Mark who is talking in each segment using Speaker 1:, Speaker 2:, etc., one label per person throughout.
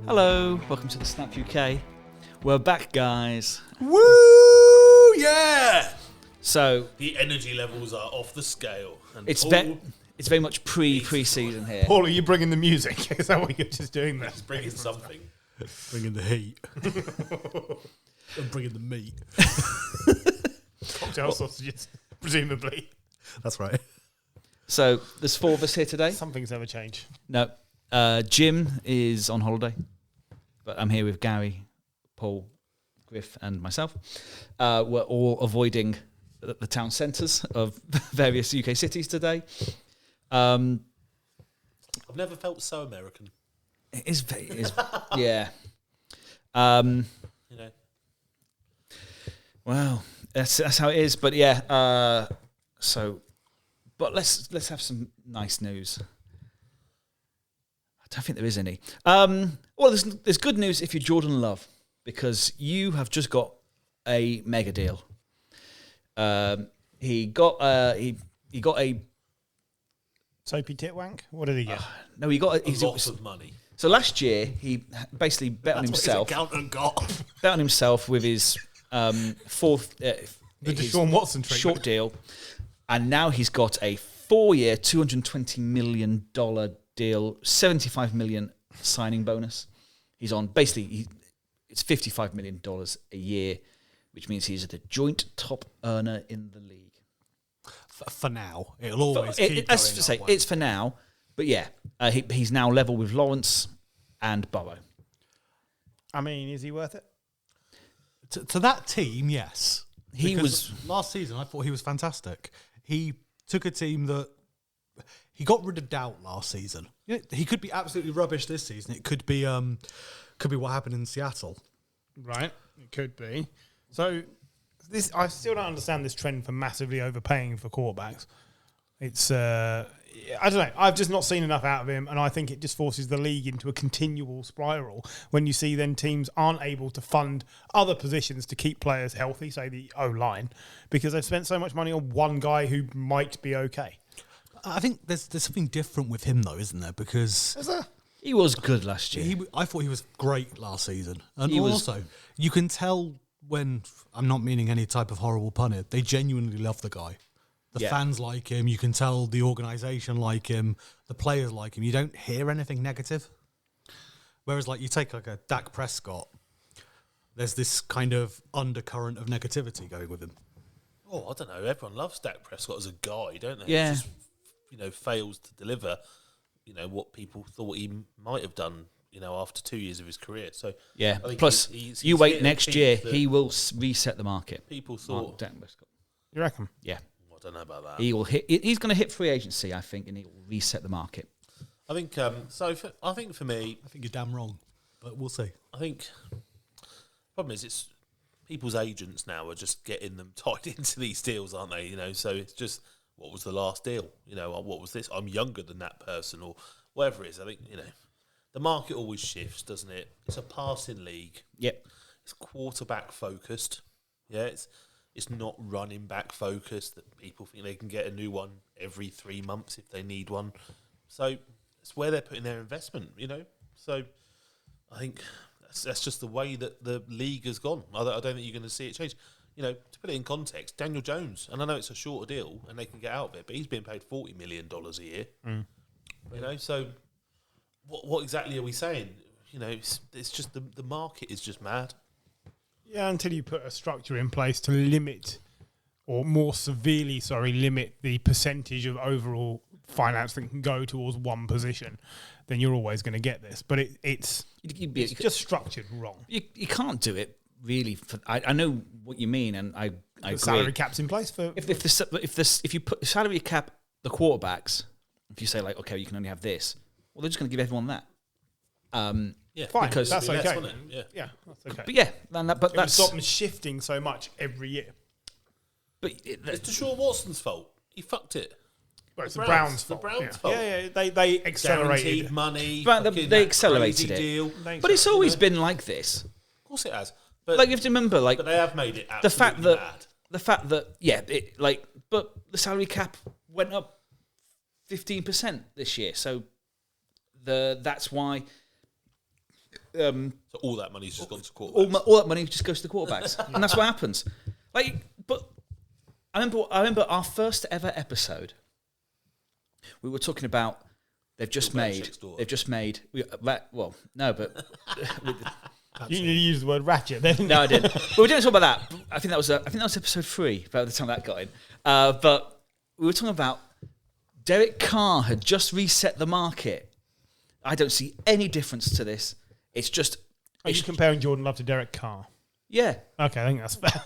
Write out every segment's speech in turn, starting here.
Speaker 1: Hello, welcome to the Snap UK. We're back, guys.
Speaker 2: Woo! Yeah!
Speaker 1: So
Speaker 2: The energy levels are off the scale. And
Speaker 1: it's
Speaker 2: Paul
Speaker 1: it's very much pre-season here.
Speaker 3: Paul, are you bringing the music? Is that what you're just doing there?
Speaker 2: is bringing something.
Speaker 4: Bringing the heat. And bringing the meat.
Speaker 3: Cocktail sausages, presumably.
Speaker 4: That's right.
Speaker 1: So there's four of us here today.
Speaker 3: Something's never changed.
Speaker 1: No, Jim is on holiday, but I'm here with Gary, Paul, Griff, and myself. We're all avoiding the town centres of various UK cities today.
Speaker 2: I've never felt so American.
Speaker 1: It is, yeah.
Speaker 2: You know,
Speaker 1: Well, that's how it is. But yeah, but let's have some nice news. I don't think there is any. Well, there's good news if you're Jordan Love, because you have just got a mega deal. He got a
Speaker 3: Soapy titwank? What did he get?
Speaker 1: no, he got
Speaker 2: a lot of money.
Speaker 1: So last year he basically bet on himself.
Speaker 2: That's what his accountant got.
Speaker 1: Bet on himself with his fourth
Speaker 3: The
Speaker 1: his
Speaker 3: Deshaun Watson treatment.
Speaker 1: short deal, and now he's got a 4-year, $220 million deal, $75 million signing bonus. He's on basically it's $55 million a year, which means he's the joint top earner in the league.
Speaker 4: For now. It'll always keep going that way.
Speaker 1: It's for now, but yeah, he's now level with Lawrence and Burrow.
Speaker 3: I mean, is he worth it?
Speaker 4: To that team, yes.
Speaker 1: He
Speaker 4: Because
Speaker 1: was
Speaker 4: last season, I thought he was fantastic. He took a team that he got rid of doubt last season. Yeah, he could be absolutely rubbish this season. It could be what happened in Seattle.
Speaker 3: Right, it could be. So, I still don't understand this trend for massively overpaying for quarterbacks. It's, I don't know. I've just not seen enough out of him, and I think it just forces the league into a continual spiral when you see then teams aren't able to fund other positions to keep players healthy, say the O-line, because they've spent so much money on one guy who might be okay.
Speaker 4: I think there's something different with him, though, isn't there? Because
Speaker 1: he was good last year.
Speaker 4: I thought he was great last season. And
Speaker 1: He was-
Speaker 4: also, you can tell when, I'm not meaning any type of horrible pun here, they genuinely love the guy. The
Speaker 1: Yeah.
Speaker 4: fans like him. You can tell the organisation like him. The players like him. You don't hear anything negative. Whereas, like, you take like a Dak Prescott, there's this kind of undercurrent of negativity going with him.
Speaker 2: Oh, I don't know. Everyone loves Dak Prescott as a guy, don't they?
Speaker 1: Yeah.
Speaker 2: He just, fails to deliver, what people thought he might have done, after 2 years of his career. So
Speaker 1: Yeah.
Speaker 2: I think
Speaker 1: Plus,
Speaker 2: he's
Speaker 1: you wait
Speaker 2: hit a
Speaker 1: next
Speaker 2: peak
Speaker 1: year,
Speaker 2: that
Speaker 1: he will reset the market.
Speaker 2: people
Speaker 1: Mark
Speaker 2: thought.
Speaker 1: Dak Prescott.
Speaker 3: You reckon?
Speaker 1: Yeah,
Speaker 2: I don't know about that.
Speaker 1: he will hit. He's going to hit free agency, I think, and he will reset the market.
Speaker 2: I think I think for me,
Speaker 4: I think you're damn wrong, but we'll see.
Speaker 2: I think the problem is it's people's agents now are just getting them tied into these deals, aren't they? So it's just, what was the last deal? What was this? I'm younger than that person, or whatever it is. I think the market always shifts, doesn't it? It's a passing league.
Speaker 1: Yep.
Speaker 2: It's quarterback focused. Yeah, it's not running back focused. That people think they can get a new one every 3 months if they need one. So it's where they're putting their investment. So I think that's just the way that the league has gone. I don't think you're going to see it change. To put it in context, Daniel Jones, and I know it's a shorter deal and they can get out of it, but he's being paid $40 million a year. So what exactly are we saying? It's just the market is just mad.
Speaker 3: Yeah, until you put a structure in place to limit, or more severely, limit the percentage of overall finance that can go towards one position, then you're always going to get this. But it's just structured wrong.
Speaker 1: You can't do it really. I know what you mean, and I
Speaker 3: The
Speaker 1: agree.
Speaker 3: salary cap's in place for
Speaker 1: If you put the salary cap the quarterbacks, if you say like, okay, you can only have this, well, they're just going to give everyone that.
Speaker 2: Yeah,
Speaker 3: fine.
Speaker 1: because-
Speaker 3: That's
Speaker 2: Less,
Speaker 3: okay.
Speaker 2: wouldn't it? Yeah.
Speaker 3: That's okay.
Speaker 1: But yeah, but
Speaker 3: It would
Speaker 1: that's
Speaker 3: stop them shifting so much every year.
Speaker 1: but
Speaker 2: It's Deshaun Watson's fault. He fucked it.
Speaker 3: Well, it's
Speaker 2: The
Speaker 3: the
Speaker 2: Browns-
Speaker 3: Browns'
Speaker 2: the
Speaker 3: fault.
Speaker 2: Browns'
Speaker 3: yeah.
Speaker 2: fault.
Speaker 3: Yeah, they accelerated.
Speaker 2: Guaranteed money.
Speaker 1: But
Speaker 2: fucking
Speaker 1: they
Speaker 2: that
Speaker 1: accelerated
Speaker 2: crazy
Speaker 1: it.
Speaker 2: Deal.
Speaker 1: but it's always been like this.
Speaker 2: Of course it has. But,
Speaker 1: Like you have to remember, like
Speaker 2: but they have made it
Speaker 1: the fact
Speaker 2: absolutely
Speaker 1: that
Speaker 2: mad.
Speaker 1: the fact that yeah, but the salary cap went up 15% this year, so that's why
Speaker 2: So all that money's just gone to
Speaker 1: all,
Speaker 2: quarterbacks.
Speaker 1: all that money just goes to the quarterbacks, and that's what happens. But I remember our first ever episode. We were talking about they've just made.
Speaker 3: You used the word ratchet then.
Speaker 1: No, I didn't. But we didn't talk about that. I think that was episode 3 by the time that got in. But we were talking about Derek Carr had just reset the market. I don't see any difference to this. It's just.
Speaker 3: Are you comparing Jordan Love to Derek Carr?
Speaker 1: Yeah.
Speaker 3: Okay, I think that's fair.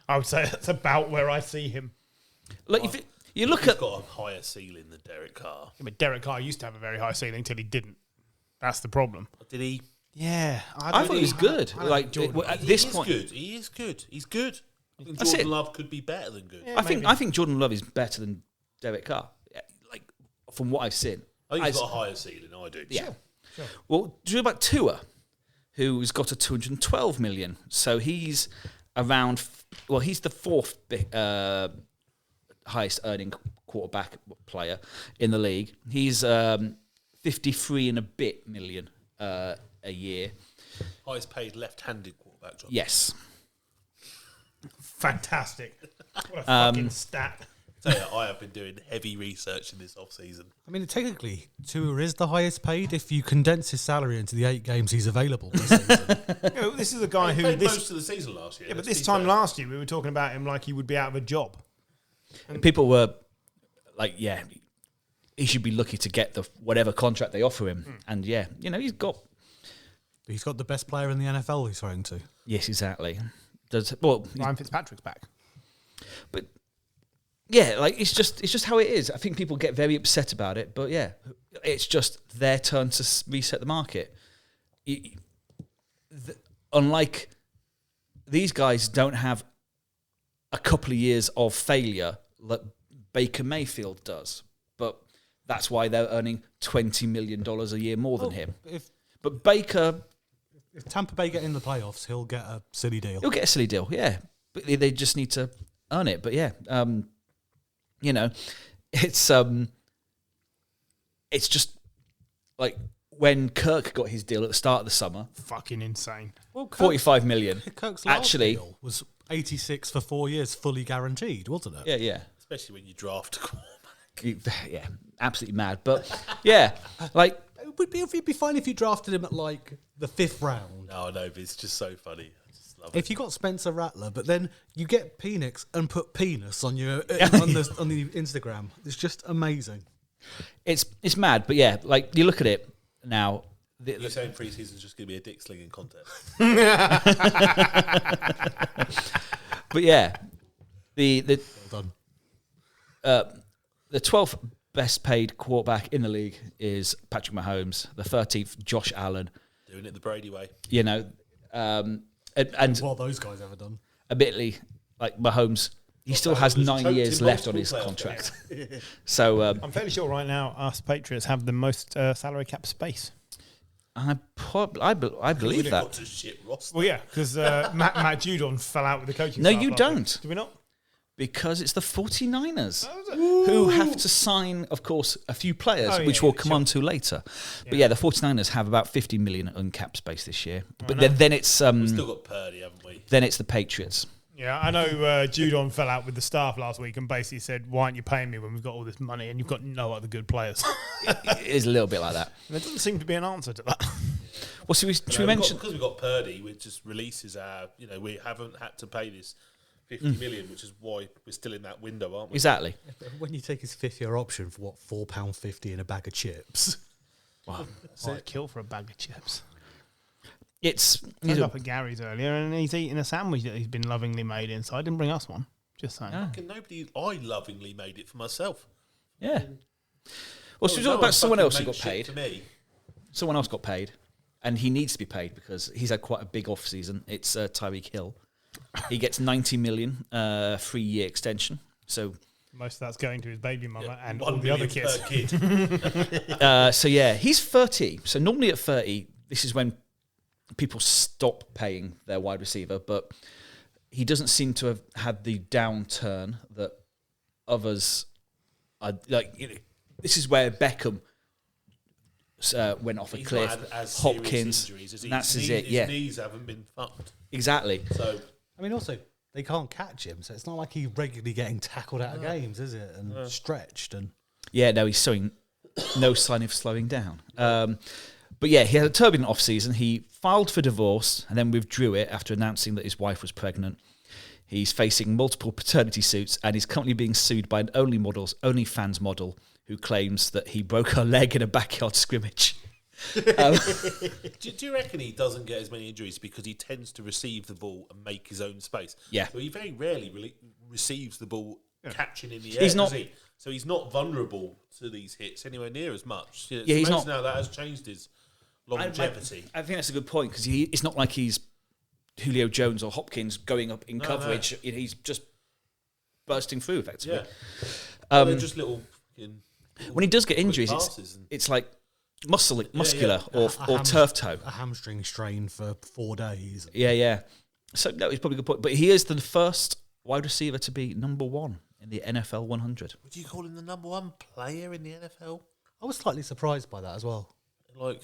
Speaker 3: I would say that's about where I see him.
Speaker 1: Like if you look
Speaker 2: He's
Speaker 1: at.
Speaker 2: got a higher ceiling than Derek Carr.
Speaker 3: Yeah, but Derek Carr used to have a very high ceiling until he didn't. That's the problem.
Speaker 2: Did he?
Speaker 3: Yeah,
Speaker 1: I thought he was good. At this point,
Speaker 2: He is good. He's good. I think
Speaker 1: That's
Speaker 2: Jordan
Speaker 1: it.
Speaker 2: Love could be better than good.
Speaker 3: Yeah.
Speaker 1: I think Jordan Love is better than Derek Carr. Like from what I've seen.
Speaker 2: I think he's got a higher ceiling. I do.
Speaker 1: Yeah.
Speaker 3: Sure.
Speaker 1: Well, do you know about Tua, who's got a 212 million? So he's around. Well, he's the 4th highest earning quarterback player in the league. He's 53 and a bit million a year.
Speaker 2: Highest paid left-handed quarterback job.
Speaker 1: Yes.
Speaker 3: Fantastic. What a fucking stat.
Speaker 2: Tell you, I have been doing heavy research in this off-season.
Speaker 4: I mean, technically, Tua is the highest paid if you condense his salary into the 8 games he's available this season.
Speaker 3: This is a guy
Speaker 2: He
Speaker 3: who
Speaker 2: played most of the season last year.
Speaker 3: Yeah, but
Speaker 2: let's
Speaker 3: this
Speaker 2: be
Speaker 3: time
Speaker 2: fair.
Speaker 3: last year we were talking about him like he would be out of a job.
Speaker 1: And people were like, yeah, he should be lucky to get the whatever contract they offer him. And yeah, he's got.
Speaker 4: He's got the best player in the NFL he's throwing to.
Speaker 1: Yes, exactly.
Speaker 3: Ryan Fitzpatrick's back.
Speaker 1: But yeah, like it's just how it is. I think people get very upset about it, but yeah, it's just their turn to reset the market. Unlike these guys, don't have a couple of years of failure like Baker Mayfield does, but that's why they're earning $20 million a year more than him. But Baker,
Speaker 4: if Tampa Bay get in the playoffs, he'll get a silly deal.
Speaker 1: he'll get a silly deal, yeah. But they just need to earn it. But yeah, it's just like when Kirk got his deal at the start of the summer,
Speaker 3: Fucking insane.
Speaker 4: Well,
Speaker 1: 45 million.
Speaker 4: Kirk's last
Speaker 1: Actually,
Speaker 4: deal was 86 for 4 years, fully guaranteed, wasn't it?
Speaker 1: yeah.
Speaker 2: Especially when you draft a quarterback.
Speaker 1: Yeah, absolutely mad. But yeah, like
Speaker 4: It'd be fine if you drafted him at like the 5th round.
Speaker 2: No, but it's just so funny. I just love
Speaker 4: If you got Spencer Rattler, but then you get Penix and put penis on your on the Instagram, it's just amazing.
Speaker 1: it's mad. But yeah, like you look at it now.
Speaker 2: You're saying pre-season's just going to be a dick slinging contest.
Speaker 1: But yeah, the
Speaker 4: Well done.
Speaker 1: the 12th best paid quarterback in the league is Patrick Mahomes. The 13th, Josh Allen.
Speaker 2: Doing it the Brady way.
Speaker 1: And
Speaker 4: What those guys ever done?
Speaker 1: admittedly, like Mahomes, he still has
Speaker 2: was
Speaker 1: 9
Speaker 2: choked
Speaker 1: years
Speaker 2: in
Speaker 1: left on
Speaker 2: multiple
Speaker 1: his
Speaker 2: playoff
Speaker 1: contract. So
Speaker 3: I'm fairly sure right now us Patriots have the most salary cap space.
Speaker 1: I believe
Speaker 2: We've
Speaker 1: that.
Speaker 2: got to shit roster.
Speaker 3: Well, yeah, because Matt Judon fell out with the coaching
Speaker 1: No,
Speaker 3: staff
Speaker 1: you
Speaker 3: last
Speaker 1: don't.
Speaker 3: week. Do we not?
Speaker 1: Because it's the 49ers who have to sign, of course, a few players,
Speaker 3: Oh, yeah,
Speaker 1: which we'll
Speaker 3: yeah,
Speaker 1: come
Speaker 3: sure.
Speaker 1: on to later. But yeah, the 49ers have about 50 million uncapped space this year. But
Speaker 3: know.
Speaker 1: then it's
Speaker 2: We've still got Purdy, haven't we?
Speaker 1: then it's the Patriots.
Speaker 3: Yeah, I know Judon fell out with the staff last week and basically said, why aren't you paying me when we've got all this money and you've got no other good players?
Speaker 1: It is a little bit like that.
Speaker 3: There doesn't seem to be an answer to that.
Speaker 1: Well, should we mention?
Speaker 2: Because we've got Purdy, which just releases our, we haven't had to pay this 50 million, which is why we're still in that window, aren't we?
Speaker 1: Exactly.
Speaker 4: When you take his 5th-year option for what, £4.50 in a bag of chips?
Speaker 1: Wow.
Speaker 3: I'd kill for a bag of chips.
Speaker 1: It's
Speaker 3: Turned up at Gary's earlier and he's eating a sandwich that he's been lovingly made inside. Didn't bring us one. Just saying.
Speaker 2: I lovingly made it for myself.
Speaker 1: yeah. Well, should we talk about someone else who got paid?
Speaker 2: To me.
Speaker 1: Someone else got paid, and he needs to be paid because he's had quite a big off season. It's Tyreek Hill. He gets 90 million 3-year extension. So
Speaker 3: Most of that's going to his baby mama and
Speaker 2: $1
Speaker 3: all the other
Speaker 2: million
Speaker 3: kids.
Speaker 2: per kid.
Speaker 1: so yeah, he's 30. So normally at 30, this is when people stop paying their wide receiver, but he doesn't seem to have had the downturn that others are like. This is where Beckham went off a
Speaker 2: He's
Speaker 1: cliff.
Speaker 2: not had as
Speaker 1: Hopkins,
Speaker 2: serious injuries, has he?
Speaker 1: that's
Speaker 2: His
Speaker 1: it. Yeah,
Speaker 2: knees haven't been fucked.
Speaker 1: exactly.
Speaker 2: So
Speaker 4: I mean, also they can't catch him, so it's not like he's regularly getting tackled out of games, is it? And stretched and
Speaker 1: Yeah, no, he's showing no sign of slowing down. But yeah, he had a turbulent off-season. He filed for divorce and then withdrew it after announcing that his wife was pregnant. He's facing multiple paternity suits and is currently being sued by an OnlyFans model who claims that he broke her leg in a backyard scrimmage.
Speaker 2: do you reckon he doesn't get as many injuries because he tends to receive the ball and make his own space?
Speaker 1: Yeah.
Speaker 2: So he very rarely receives the ball catching in the air,
Speaker 1: He's not-
Speaker 2: does he? So he's not vulnerable to these hits anywhere near as much. It's
Speaker 1: Yeah, he's
Speaker 2: amazing
Speaker 1: not-
Speaker 2: how that has changed his longevity.
Speaker 1: I think that's a good point because it's not like he's Julio Jones or Hopkins going up in coverage.
Speaker 2: No.
Speaker 1: He's just bursting through effectively.
Speaker 2: Yeah. Well, they're just little fucking
Speaker 1: When he does get injuries,
Speaker 2: passes and-
Speaker 1: it's like muscular or
Speaker 4: a
Speaker 1: turf toe.
Speaker 4: a hamstring strain for 4 days.
Speaker 1: Yeah. So no, it's probably a good point. But he is the first wide receiver to be number 1 in the NFL 100.
Speaker 2: Would you call him the number one player in the NFL?
Speaker 4: I was slightly surprised by that as well.
Speaker 2: Like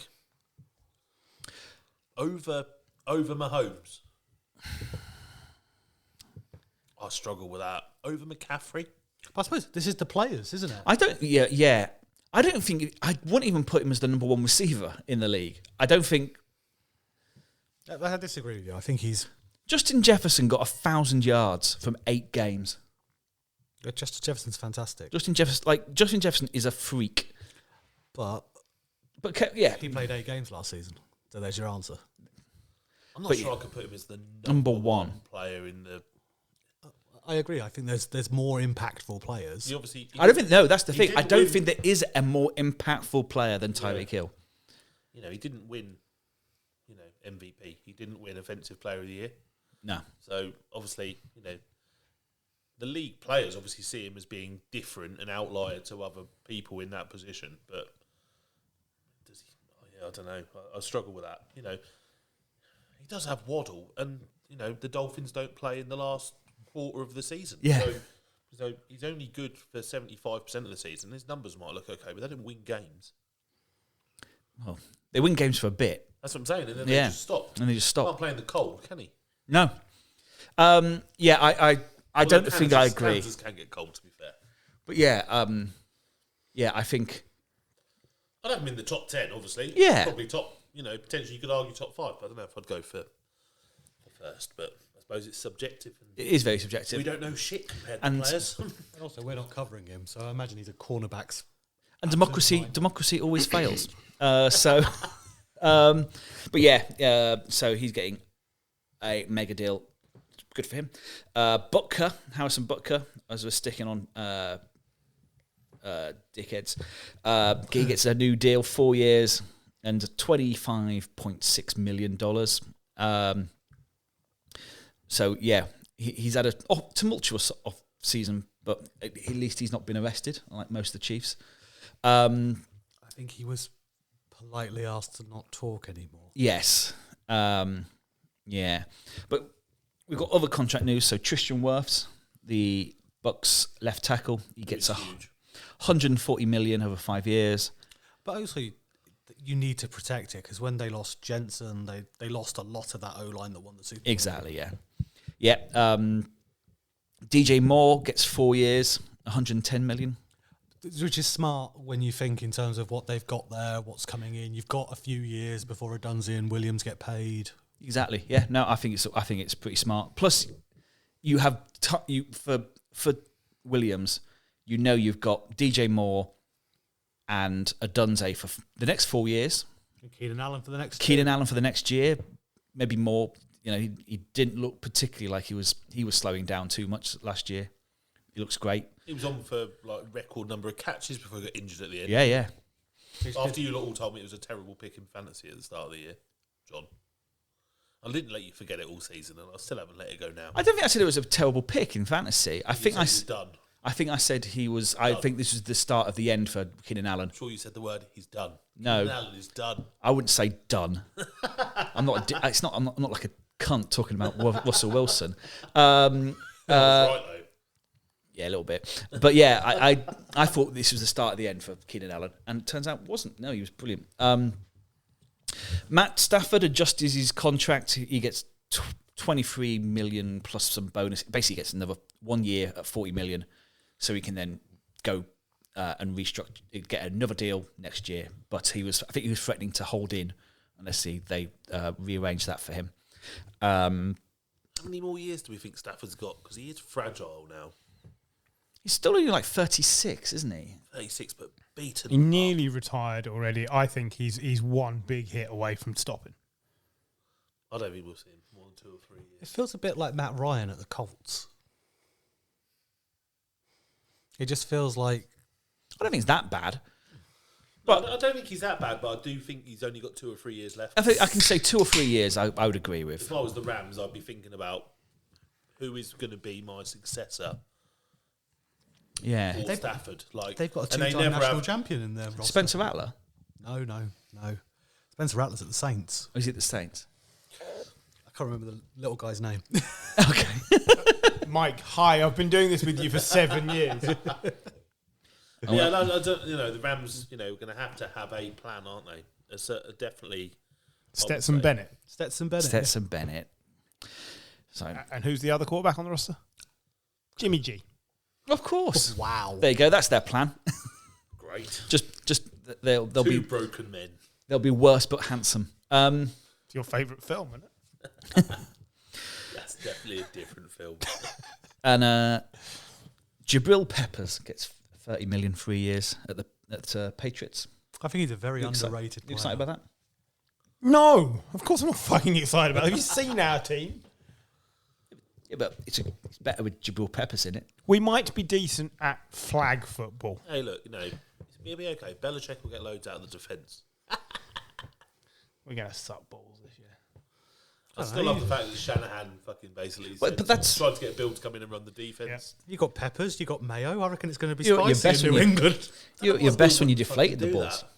Speaker 2: over Mahomes. I struggle with that. Over McCaffrey.
Speaker 4: But I suppose this is the players, isn't it?
Speaker 1: I don't. Yeah. I don't think I wouldn't even put him as the number 1 receiver in the league. I don't think
Speaker 4: I disagree with you. I think he's
Speaker 1: Justin Jefferson got 1,000 yards from 8 games.
Speaker 4: Justin Jefferson's fantastic,
Speaker 1: Justin Jefferson is a freak.
Speaker 4: but
Speaker 1: Yeah,
Speaker 4: he played 8 games last season. So there's your answer.
Speaker 2: I'm not
Speaker 1: But
Speaker 2: sure I could put him as the
Speaker 1: number
Speaker 2: number
Speaker 1: one.
Speaker 2: one player in the.
Speaker 4: I agree. I think there's more impactful players.
Speaker 2: He obviously.
Speaker 1: I don't think. No, that's the
Speaker 2: he
Speaker 1: thing. I
Speaker 2: didn't
Speaker 1: don't
Speaker 2: win-
Speaker 1: think there is a more impactful player than Tyreek Hill.
Speaker 2: You know, he didn't win. MVP. He didn't win Offensive Player of the Year.
Speaker 1: No.
Speaker 2: So obviously, the league players obviously see him as being different and outlier to other people in that position. But does he? I don't know. I struggle with that. He does have Waddle, and the Dolphins don't play in the last quarter of the season.
Speaker 1: Yeah.
Speaker 2: So he's only good for 75% of the season. His numbers might look okay, but they don't win games.
Speaker 1: Well, they win games for a bit,
Speaker 2: That's what I'm saying, and then they just stop.
Speaker 1: and they just stop.
Speaker 2: Can't play in the cold, can he?
Speaker 1: No. Yeah, I don't think I agree.
Speaker 2: Kansas can get cold, to be fair.
Speaker 1: But yeah, I think
Speaker 2: I'd have him in the top 10, obviously.
Speaker 1: Yeah.
Speaker 2: Probably top, potentially you could argue top 5, but I don't know if I'd go for first, but I suppose it's subjective. And
Speaker 1: it is very subjective.
Speaker 2: we don't know shit compared to
Speaker 1: And-
Speaker 2: players.
Speaker 4: And also, we're not covering him, so I imagine he's a cornerback's.
Speaker 1: And democracy always fails. So he's getting a mega deal. Good for him. Harrison Butker, as we're sticking on dickheads, he gets a new deal, 4 years and $25.6 million. So yeah, he's had a tumultuous off season, but at least he's not been arrested like most of the Chiefs.
Speaker 4: I think he was politely asked to not talk anymore.
Speaker 1: Yes. Yeah. But we've got other contract news. So Tristan Wirfs, the Bucks left tackle, he gets
Speaker 2: Huge.
Speaker 1: $140 million over 5 years.
Speaker 4: But also, you need to protect it because when they lost Jensen, they lost a lot of that O-line that won the Super Bowl.
Speaker 1: Exactly, yeah. Yeah. DJ Moore gets 4 years, $110 million.
Speaker 4: Which is smart when you think in terms of what they've got there, what's coming in. You've got a few years before Adunzi and Williams get paid.
Speaker 1: Exactly. Yeah. No, I think it's pretty smart. Plus, you have for Williams, you've got DJ Moore and Adunze for the next 4 years.
Speaker 4: And Keenan Allen for the next.
Speaker 1: Allen for the next year, maybe more. He didn't look particularly like he was slowing down too much last year. He looks great.
Speaker 2: He was on for record number of catches before he got injured at the end.
Speaker 1: Yeah.
Speaker 2: After you lot all told me it was a terrible pick in fantasy at the start of the year, John. I didn't let you forget it all season, and I still haven't let it go now.
Speaker 1: I don't think I said it was a terrible pick in fantasy. I think
Speaker 2: he's done.
Speaker 1: I think I said he was. I think this was the start of the end for Keenan Allen.
Speaker 2: I'm sure you said the word. He's done.
Speaker 1: No.
Speaker 2: Keenan Allen is done.
Speaker 1: I wouldn't say done. I'm not. I'm not like a cunt talking about Russell Wilson.
Speaker 2: That was right though.
Speaker 1: Yeah, a little bit. But yeah, I thought this was the start of the end for Keenan Allen, and it turns out it wasn't. No, he was brilliant. Matt Stafford adjusted his contract. He gets 23 million plus some bonus. Basically, gets another 1 year at 40 million, so he can then go and restructure, get another deal next year. But I think he was threatening to hold in unless they rearrange that for him.
Speaker 2: How many more years do we think Stafford's got? Because he is fragile now.
Speaker 1: He's still only like 36, isn't he?
Speaker 2: 36, but beaten.
Speaker 3: He nearly retired already. I think he's one big hit away from stopping.
Speaker 2: I don't think we'll see him more than 2 or 3
Speaker 4: It
Speaker 2: years.
Speaker 4: feels a bit like Matt Ryan at the Colts. It just feels like
Speaker 1: I don't think it's that bad.
Speaker 2: But I don't think he's that bad, but I do think he's only got 2 or 3 years left.
Speaker 1: I think I can say 2 or 3 years. I would agree with.
Speaker 2: If I was the Rams, I'd be thinking about who is going to be my successor
Speaker 1: Yeah,
Speaker 2: for Stafford. Like
Speaker 4: they've got a
Speaker 2: and they
Speaker 4: two-time
Speaker 2: never
Speaker 4: national
Speaker 2: have-
Speaker 4: champion in their roster.
Speaker 1: Spencer Rattler.
Speaker 4: No. Spencer Rattler's at the Saints.
Speaker 1: Or is it the Saints?
Speaker 4: I can't remember the little guy's name.
Speaker 1: Okay.
Speaker 3: Mike, hi. I've been doing this with you for 7 years.
Speaker 2: Yeah, I don't, the Rams, are going to have a plan, aren't they? It's definitely
Speaker 3: Stetson
Speaker 2: say.
Speaker 3: Bennett.
Speaker 4: Stetson Bennett.
Speaker 1: Stetson Bennett. So,
Speaker 3: And who's the other quarterback on the roster? Jimmy G.
Speaker 1: of course.
Speaker 4: Wow.
Speaker 1: There you go. That's their plan.
Speaker 2: Great.
Speaker 1: just they'll
Speaker 2: Two
Speaker 1: be
Speaker 2: broken men.
Speaker 1: they'll be worse but handsome.
Speaker 3: It's your favourite film, isn't it?
Speaker 2: That's definitely a different film.
Speaker 1: And Jabril Peppers gets 30 million 3 years at Patriots.
Speaker 4: I think he's a very
Speaker 1: You
Speaker 4: underrated
Speaker 1: You
Speaker 4: player.
Speaker 1: excited about that?
Speaker 3: No, of course I'm not fucking excited about it. Have you seen our team?
Speaker 1: Yeah, but it's better with Jabril Peppers in it.
Speaker 3: We might be decent at flag football.
Speaker 2: Hey, look, it'll be okay. Belichick will get loads out of the defence.
Speaker 3: We're going to suck balls this year.
Speaker 2: I still love the fact that Shanahan fucking basically
Speaker 1: Well,
Speaker 2: said,
Speaker 1: but that's-
Speaker 2: tried to get Bill to come in and run the defence.
Speaker 4: You got Peppers, you got Mayo. I reckon it's going to be
Speaker 1: You're
Speaker 4: spicy
Speaker 1: best
Speaker 4: in New
Speaker 1: when you-
Speaker 4: England.
Speaker 1: You're best when you
Speaker 2: Fucking
Speaker 1: deflated the
Speaker 2: do
Speaker 1: balls.
Speaker 2: that.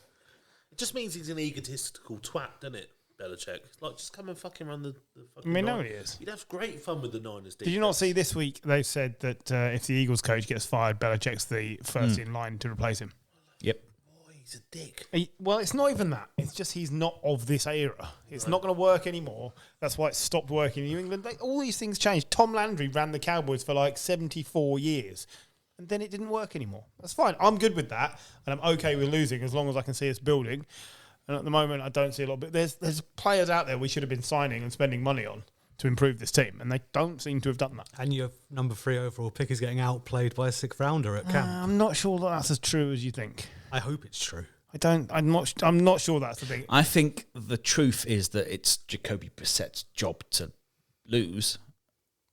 Speaker 2: It just means he's an egotistical twat, doesn't it, Belichick? Like, just come and fucking run the fucking
Speaker 3: I mean, no,
Speaker 2: Niners.
Speaker 3: he is.
Speaker 2: You'd have great fun with the Niners.
Speaker 3: Did you not see this week they said that if the Eagles coach gets fired, Belichick's the first in line to replace him?
Speaker 1: Yep.
Speaker 2: Boy, he's a dick.
Speaker 3: Well, it's not even that. It's just he's not of this era. It's not going to work anymore. That's why it stopped working in New England. All these things changed. Tom Landry ran the Cowboys for like 74 years. And then it didn't work anymore. That's fine. I'm good with that. And I'm okay with losing as long as I can see us building. And at the moment, I don't see a lot. But there's players out there we should have been signing and spending money on to improve this team. And they don't seem to have done that.
Speaker 4: And your number 3 overall pick is getting outplayed by a 6th rounder at camp.
Speaker 3: I'm not sure that that's as true as you think.
Speaker 4: I hope it's true.
Speaker 3: I'm not sure that's the thing.
Speaker 1: I think the truth is that it's Jacoby Brissett's job to lose.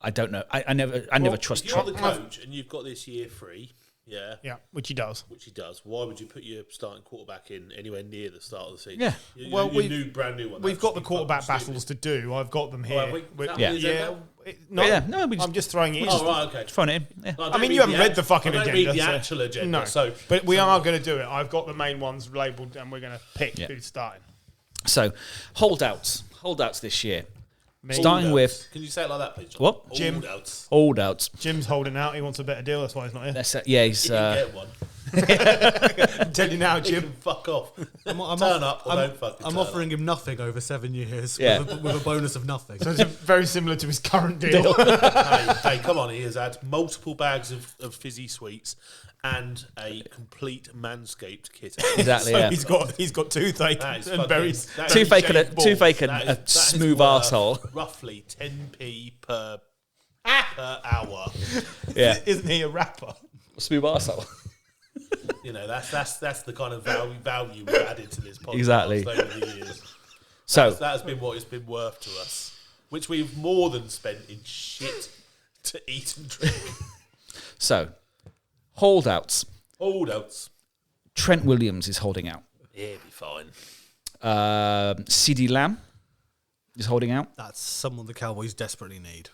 Speaker 1: I don't know. I never trust
Speaker 2: If you're the
Speaker 1: Trump.
Speaker 2: coach and you've got this year free,
Speaker 3: Yeah, which he does.
Speaker 2: which he does, why would you put your starting quarterback in anywhere near the start of the season?
Speaker 1: Yeah.
Speaker 3: Well,
Speaker 2: brand new one.
Speaker 3: We've got the quarterback battles to do. I've got them here.
Speaker 2: have we? Is that
Speaker 1: Yeah.
Speaker 2: what it is
Speaker 3: Yeah.
Speaker 2: now?
Speaker 1: No, we
Speaker 3: I'm just throwing it in.
Speaker 2: Oh, right, okay.
Speaker 1: Throwing it in. Yeah.
Speaker 2: No,
Speaker 3: I
Speaker 2: don't
Speaker 3: mean, you haven't
Speaker 2: the
Speaker 3: read the fucking
Speaker 2: I don't
Speaker 3: agenda.
Speaker 2: read the
Speaker 3: so-
Speaker 2: actual agenda.
Speaker 3: No,
Speaker 2: So,
Speaker 3: but we are going to do it. I've got the main ones labelled, and we're going to pick
Speaker 1: Yeah.
Speaker 3: who's starting.
Speaker 1: So holdouts this year.
Speaker 3: Me.
Speaker 1: Starting with
Speaker 2: Can you say it like that, please? John?
Speaker 1: What?
Speaker 3: Jim.
Speaker 2: Holdouts.
Speaker 1: holdouts.
Speaker 3: Jim's holding out. He wants a better deal. That's why he's not here.
Speaker 1: He's
Speaker 2: You can get one.
Speaker 3: I'm telling you now,
Speaker 2: You
Speaker 3: Jim.
Speaker 2: can fuck off.
Speaker 4: I'm
Speaker 2: Turn up or don't fucking
Speaker 4: I'm
Speaker 2: turn
Speaker 4: offering him nothing over 7 years
Speaker 1: Yeah.
Speaker 4: with a bonus of nothing.
Speaker 3: So it's very similar to his current deal.
Speaker 2: hey, come on. He has had multiple bags of fizzy sweets and a complete Manscaped kit.
Speaker 1: Exactly.
Speaker 3: So
Speaker 1: Yeah.
Speaker 3: he's got toothache
Speaker 2: That is
Speaker 3: and
Speaker 2: fucking-
Speaker 3: very
Speaker 2: that is
Speaker 1: Toothache and
Speaker 3: shaved balls.
Speaker 2: That is
Speaker 1: smooth
Speaker 2: worth
Speaker 1: arsehole.
Speaker 2: Roughly 10p per hour.
Speaker 1: Yeah.
Speaker 3: Isn't he a rapper?
Speaker 1: Smooth arsehole.
Speaker 2: That's the kind of value we've added to this podcast
Speaker 1: Exactly.
Speaker 2: over the years.
Speaker 1: So
Speaker 2: That has been what it's been worth to us, which we've more than spent in shit to eat and drink.
Speaker 1: holdouts.
Speaker 2: Holdouts.
Speaker 1: Trent Williams is holding out.
Speaker 2: Yeah, be fine.
Speaker 1: CD Lamb is holding out.
Speaker 4: That's someone the Cowboys desperately need.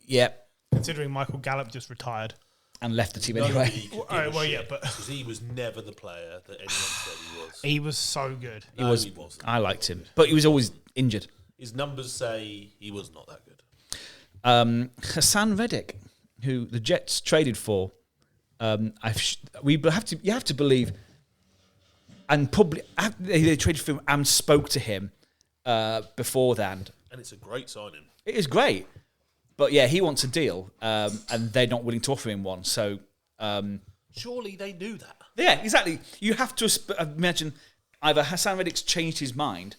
Speaker 1: Yeah.
Speaker 3: Considering Michael Gallup just retired.
Speaker 1: And left the team
Speaker 2: Nobody
Speaker 1: anyway.
Speaker 2: could give
Speaker 3: Well,
Speaker 2: a
Speaker 3: well, yeah,
Speaker 2: shit,
Speaker 3: but-
Speaker 2: 'cause he was never the player that anyone said he was.
Speaker 3: He was so good.
Speaker 1: He
Speaker 2: No,
Speaker 1: was.
Speaker 2: he wasn't.
Speaker 1: I liked him, but he was always injured.
Speaker 2: His numbers say he was not that good.
Speaker 1: Hassan Reddick who the Jets traded for, you have to believe, and probably they traded for him and spoke to him before then.
Speaker 2: And it's a great signing.
Speaker 1: It is great, but yeah, he wants a deal, and they're not willing to offer him one. So
Speaker 2: surely they knew that.
Speaker 1: yeah, exactly. You have to imagine either Hassan Reddick's changed his mind,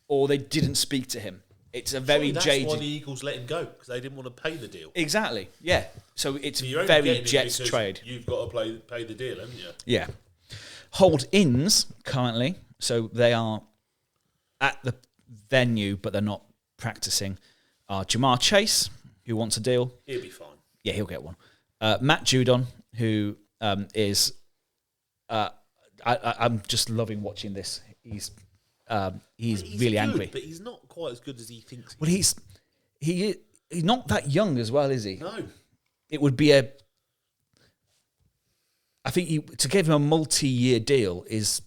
Speaker 1: or they didn't speak to him. It's a very
Speaker 2: That's
Speaker 1: jaded.
Speaker 2: why the Eagles let him go, because they didn't want to pay the deal.
Speaker 1: Exactly. Yeah. So it's
Speaker 2: You're only
Speaker 1: very
Speaker 2: getting it
Speaker 1: Jets
Speaker 2: because
Speaker 1: trade.
Speaker 2: You've got to pay the deal, haven't you?
Speaker 1: Yeah. Hold-ins currently, so they are at the venue, but they're not practicing, are Jamar Chase, who wants a deal.
Speaker 2: He'll be fine.
Speaker 1: Yeah, he'll get one. Matt Judon, who is... I'm just loving watching this. He's really
Speaker 2: good,
Speaker 1: angry.
Speaker 2: But he's not quite as good as he thinks.
Speaker 1: Well, he's not that young as well, is he?
Speaker 2: No.
Speaker 1: It would be I think to give him a multi-year deal is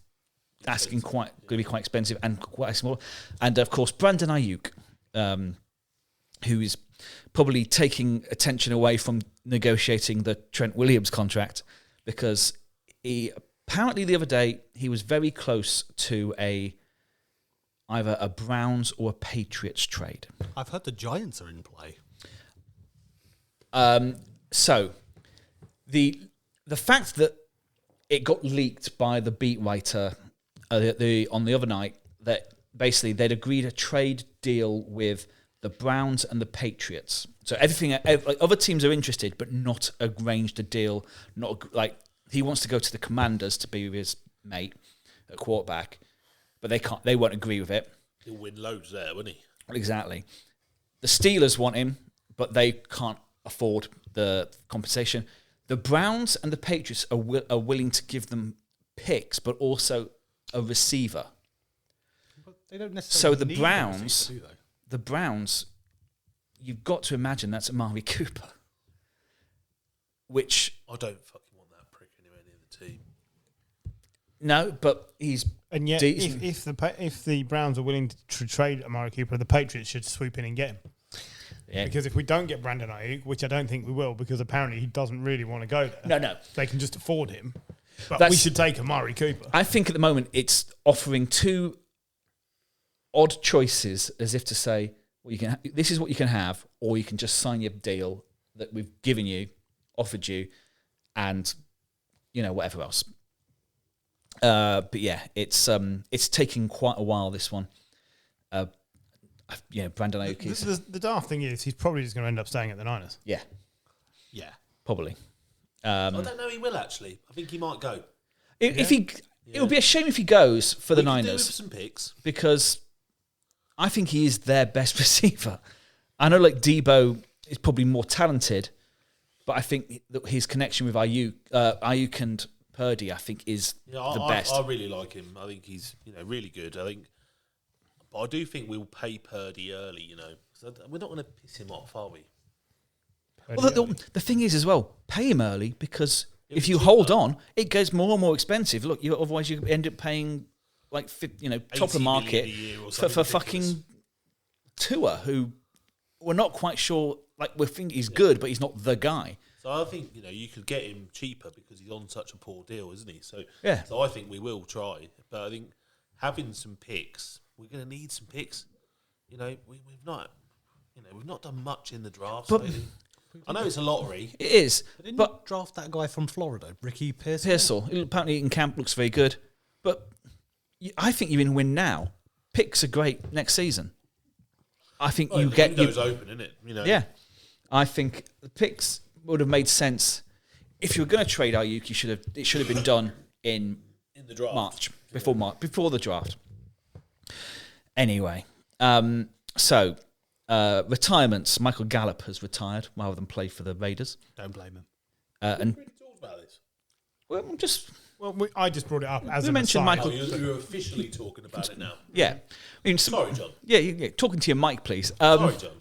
Speaker 1: asking going to be quite expensive and quite small. And of course, Brandon Ayuk, who is probably taking attention away from negotiating the Trent Williams contract, because he apparently the other day he was very close to either a Browns or a Patriots trade.
Speaker 4: I've heard the Giants are in play.
Speaker 1: So the fact that it got leaked by the beat writer on the other night that basically they'd agreed a trade deal with the Browns and the Patriots. So other teams are interested, but not arranged a deal. Not like he wants to go to the Commanders to be with his mate at quarterback, but they can't. They won't agree with it.
Speaker 2: He'll win loads there, won't he?
Speaker 1: Exactly. The Steelers want him, but they can't afford the compensation. The Browns and the Patriots are willing to give them picks, but also a receiver.
Speaker 4: But they don't necessarily.
Speaker 1: So the
Speaker 4: need
Speaker 1: Browns,
Speaker 4: receivers, do they?
Speaker 1: You've got to imagine that's Amari Cooper, which
Speaker 2: I don't fucking want that prick anywhere near the team.
Speaker 1: no, but he's
Speaker 3: And yet,
Speaker 1: decent.
Speaker 3: if the Browns are willing to trade Amari Cooper, the Patriots should swoop in and get him.
Speaker 1: Yeah.
Speaker 3: Because if we don't get Brandon Ayuk, which I don't think we will, because apparently he doesn't really want to go there.
Speaker 1: No.
Speaker 3: They can just afford him. But
Speaker 1: That's-
Speaker 3: we should take Amari Cooper.
Speaker 1: I think at the moment it's offering two odd choices, as if to say, well, this is what you can have, or you can just sign your deal that we've given you, offered you, and whatever else. But yeah, it's taking quite a while, this one. Brandon Ayuk is
Speaker 3: The daft thing is, he's probably just going to end up staying at the Niners.
Speaker 1: yeah, probably.
Speaker 2: I don't know. He will actually. I think he might go.
Speaker 1: If it would be a shame if he goes for the
Speaker 2: We could do
Speaker 1: Niners,
Speaker 2: with some picks.
Speaker 1: because I think he is their best receiver. I know, like Debo is probably more talented, but I think that his connection with Ayuk and Purdy, I think, is the best.
Speaker 2: I really like him. I think he's really good. But I do think we'll pay Purdy early. So we're not going to piss him off, are we?
Speaker 1: Well, the thing is as well, pay him early, because if you
Speaker 2: cheaper.
Speaker 1: hold on, it gets more and more expensive. Look, otherwise you end up paying like top of
Speaker 2: 80
Speaker 1: the
Speaker 2: million
Speaker 1: market
Speaker 2: a year or
Speaker 1: for
Speaker 2: something
Speaker 1: fucking
Speaker 2: ridiculous.
Speaker 1: Tua, who we're not quite sure. Like, we think he's good, but he's not the guy.
Speaker 2: So I think you could get him cheaper because he's on such a poor deal, isn't he? So
Speaker 1: Yeah.
Speaker 2: So I think we will try, but I think having some picks, we're going to need some picks. We've not done much in the draft.
Speaker 1: But-
Speaker 2: lately. I know it's a lottery.
Speaker 1: It is,
Speaker 4: But didn't
Speaker 1: but
Speaker 4: you draft that guy from Florida, Ricky Pearsall?
Speaker 1: Pearsall, apparently in camp looks very good. But I think you're in win now. Picks are great next season. I think
Speaker 2: Well,
Speaker 1: you
Speaker 2: the
Speaker 1: get
Speaker 2: window's open, isn't it?
Speaker 1: Yeah, I think the picks would have made sense. If you were going to trade Ayuk, it should have been done in
Speaker 2: in the draft.
Speaker 1: March, before the draft. Anyway, so retirements. Michael Gallup has retired rather than play for the Raiders.
Speaker 4: Don't blame him.
Speaker 1: And
Speaker 2: We talked about this.
Speaker 1: well, just
Speaker 3: Well, I just brought it up as
Speaker 1: We
Speaker 3: an
Speaker 1: mentioned
Speaker 3: aside.
Speaker 1: Michael-
Speaker 2: You're officially talking about it now.
Speaker 1: yeah. I mean,
Speaker 2: Sorry, John.
Speaker 1: Yeah, talking to your mic, please.
Speaker 2: Sorry, John.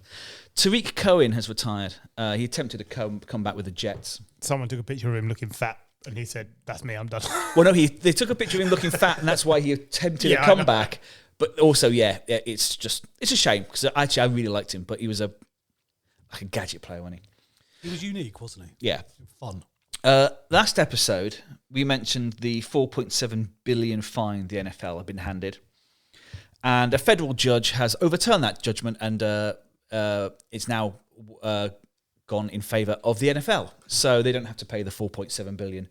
Speaker 1: Tariq Cohen has retired. He attempted to come back with the Jets.
Speaker 3: Someone took a picture of him looking fat, and he said, "That's me. I'm done."
Speaker 1: Well, no, they took a picture of him looking fat, and that's why he attempted
Speaker 3: Yeah,
Speaker 1: a
Speaker 3: I know.
Speaker 1: comeback. But also, it's a shame, because actually I really liked him, but he was like a gadget player, wasn't he?
Speaker 4: He was unique, wasn't he?
Speaker 1: Yeah.
Speaker 4: Fun.
Speaker 1: Last episode, we mentioned the $4.7 billion fine the NFL had been handed. And a federal judge has overturned that judgment, and it's now gone in favour of the NFL. So they don't have to pay the $4.7 billion,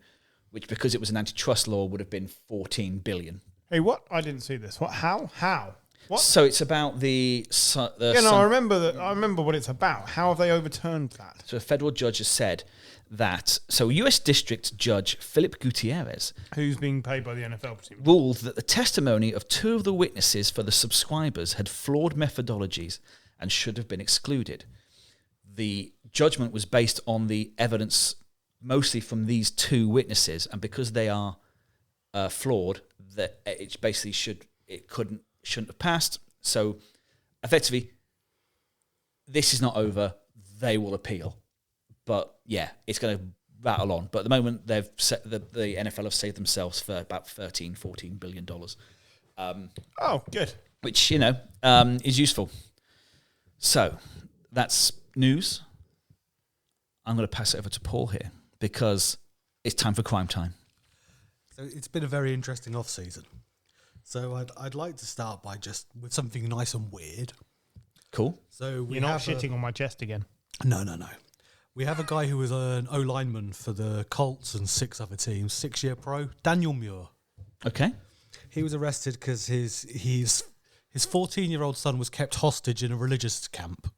Speaker 1: which, because it was an antitrust law, would have been $14 billion.
Speaker 3: Hey, what? I didn't see this. What? How? What?
Speaker 1: So it's about
Speaker 3: I remember that. I remember what it's about. How have they overturned that?
Speaker 1: So a federal judge has said that. So U.S. District Judge Philip Gutierrez,
Speaker 3: Who's being paid by the NFL, presumably?
Speaker 1: ruled that the testimony of two of the witnesses for the subscribers had flawed methodologies and should have been excluded. The judgment was based on the evidence mostly from these two witnesses, and because they are flawed, that it basically shouldn't have passed. So effectively, this is not over. They will appeal, but yeah, it's going to rattle on. But at the moment, they've set the NFL have saved themselves for about $14 billion.
Speaker 3: Oh, good.
Speaker 1: Which is useful. So that's news. I'm going to pass it over to Paul here because it's time for crime time.
Speaker 4: So it's been a very interesting off-season. So I'd like to start by just with something nice and weird.
Speaker 1: Cool.
Speaker 4: So
Speaker 3: You're not shitting on my chest again.
Speaker 4: No. We have a guy who was an O-lineman for the Colts and 6 other teams, 6-year pro, Daniel Muir.
Speaker 1: Okay.
Speaker 4: He was arrested because his 14-year-old son was kept hostage in a religious camp.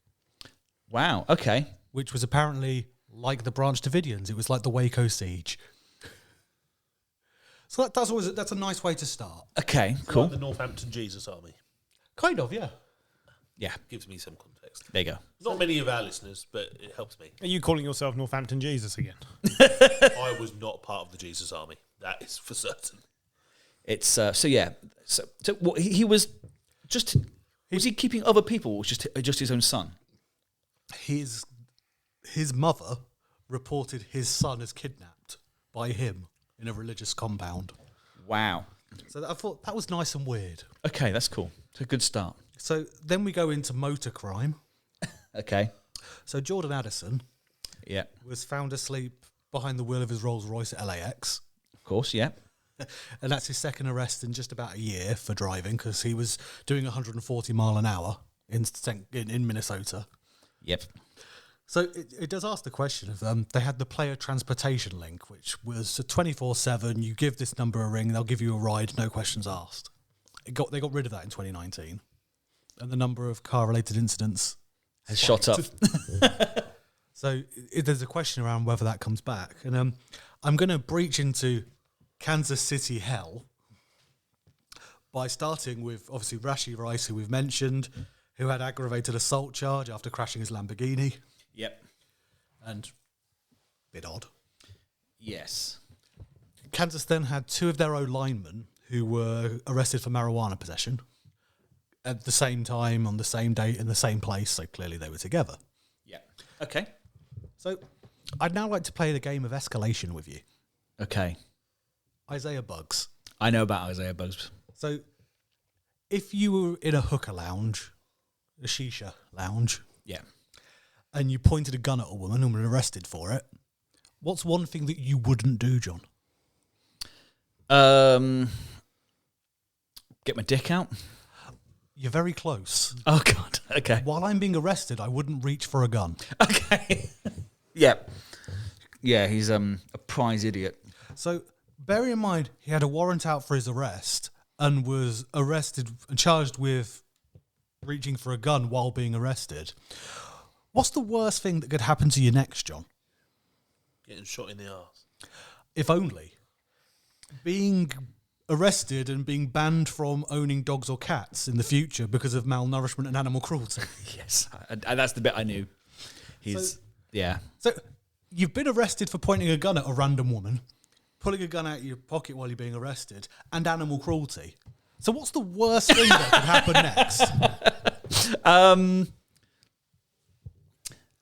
Speaker 1: Wow. Okay.
Speaker 4: Which was apparently like the Branch Davidians. It was like the Waco siege. So that's a nice way to start.
Speaker 1: Okay.
Speaker 2: It's
Speaker 1: Cool.
Speaker 2: like the Northampton Jesus Army.
Speaker 4: Kind of, yeah.
Speaker 1: Yeah.
Speaker 2: Gives me some context.
Speaker 1: There you go.
Speaker 2: Not many of our listeners, but it helps me.
Speaker 3: Are you calling yourself Northampton Jesus again?
Speaker 2: I was not part of the Jesus Army. That is for certain.
Speaker 1: It's so yeah. So what, he was just. Was he keeping other people, or was just his own son?
Speaker 4: His mother reported his son as kidnapped by him in a religious compound.
Speaker 1: Wow.
Speaker 4: So I thought that was nice and weird.
Speaker 1: Okay, that's cool. It's a good start.
Speaker 4: So then we go into motor crime.
Speaker 1: Okay.
Speaker 4: So Jordan Addison
Speaker 1: Yeah.
Speaker 4: was found asleep behind the wheel of his Rolls Royce at LAX.
Speaker 1: Of course. Yeah.
Speaker 4: And that's his second arrest in just about a year for driving because he was doing 140 mile an hour in Minnesota.
Speaker 1: Yep.
Speaker 4: So it does ask the question of they had the player transportation link, which was 24/7. You give this number a ring, they'll give you a ride, no questions asked. They got rid of that in 2019, and the number of car-related incidents
Speaker 1: Has shot up.
Speaker 4: So there's a question around whether that comes back, and I'm going to breach into Kansas City hell by starting with obviously Rashee Rice, who we've mentioned, who had aggravated assault charge after crashing his Lamborghini.
Speaker 1: Yep.
Speaker 4: And bit odd.
Speaker 1: Yes.
Speaker 4: Kansas then had 2 of their own linemen who were arrested for marijuana possession at the same time, on the same date, in the same place, so clearly they were together.
Speaker 1: Yep. Okay.
Speaker 4: So I'd now like to play the game of escalation with you.
Speaker 1: Okay.
Speaker 4: Isaiah Buggs.
Speaker 1: I know about Isaiah Buggs.
Speaker 4: So if you were in a hookah lounge, a shisha lounge,
Speaker 1: Yeah.
Speaker 4: and you pointed a gun at a woman and were arrested for it, what's one thing that you wouldn't do, John?
Speaker 1: Get my dick out.
Speaker 4: You're very close.
Speaker 1: Oh God. Okay.
Speaker 4: While I'm being arrested, I wouldn't reach for a gun.
Speaker 1: Okay. Yep. Yeah, he's a prize idiot.
Speaker 4: So bear in mind, he had a warrant out for his arrest and was arrested and charged with reaching for a gun while being arrested. What's the worst thing that could happen to you next, John?
Speaker 2: Getting shot in the arse.
Speaker 4: If only. Being arrested and being banned from owning dogs or cats in the future because of malnourishment and animal cruelty.
Speaker 1: Yes, and that's the bit I knew. He's yeah.
Speaker 4: So you've been arrested for pointing a gun at a random woman, pulling a gun out of your pocket while you're being arrested, and animal cruelty. So what's the worst thing that could happen next?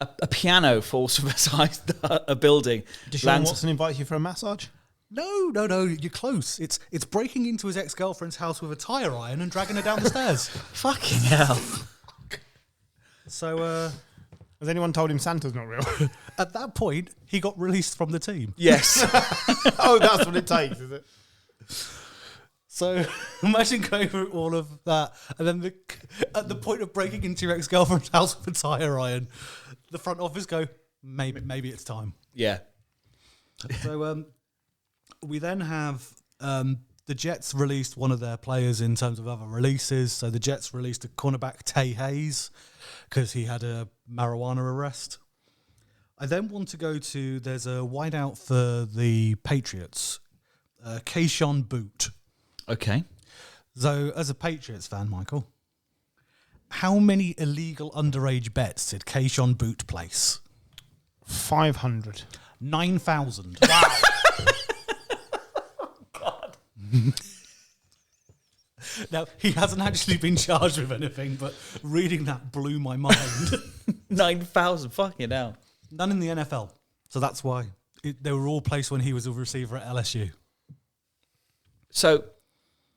Speaker 1: A piano falls from beside a building.
Speaker 3: Does Sean Watson invite you for a massage?
Speaker 4: No, you're close. It's breaking into his ex-girlfriend's house with a tire iron and dragging her down the stairs.
Speaker 1: Fucking hell.
Speaker 4: So
Speaker 3: Has anyone told him Santa's not real?
Speaker 4: At that point, he got released from the team.
Speaker 1: Yes.
Speaker 3: Oh, that's what it takes, is it?
Speaker 4: So imagine going through all of that, and then at the point of breaking into your ex-girlfriend's house with a tire iron, the front office go, maybe it's time.
Speaker 1: Yeah.
Speaker 4: So we then have the Jets released one of their players in terms of other releases. So the Jets released a cornerback, Tay Hayes, because he had a marijuana arrest. I then want to go to, there's a wideout for the Patriots, Keyshawn Boot.
Speaker 1: Okay.
Speaker 4: So as a Patriots fan, Michael, how many illegal underage bets did Keyshawn Boot place?
Speaker 3: 500.
Speaker 4: 9,000.
Speaker 3: Wow.
Speaker 1: God.
Speaker 4: Now, he hasn't actually been charged with anything, but reading that blew my mind.
Speaker 1: 9,000. Fucking hell.
Speaker 4: None in the NFL. So that's why. They were all placed when he was a receiver at LSU.
Speaker 1: So,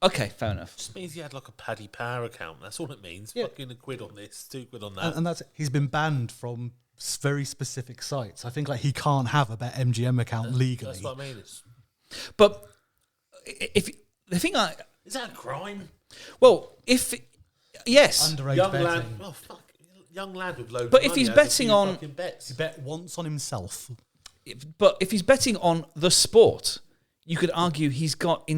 Speaker 1: okay, fair enough.
Speaker 2: Just means he had like a Paddy Power account. That's all it means.
Speaker 4: Yeah.
Speaker 2: Fucking £1 on this, £2 on that.
Speaker 4: And that's he's been banned from very specific sites. I think like he can't have a BetMGM account legally.
Speaker 2: That's what I mean.
Speaker 1: But if the thing
Speaker 2: Is that a crime?
Speaker 1: well, yes,
Speaker 4: Underage
Speaker 2: Young
Speaker 4: betting.
Speaker 2: lad. Oh fuck. Young lad with loads.
Speaker 1: But
Speaker 2: of
Speaker 1: if
Speaker 2: money
Speaker 1: he's
Speaker 2: has a
Speaker 1: betting
Speaker 2: few
Speaker 1: on-
Speaker 2: fucking bets.
Speaker 4: He bet once on himself.
Speaker 1: but if he's betting on the sport, you could argue he's got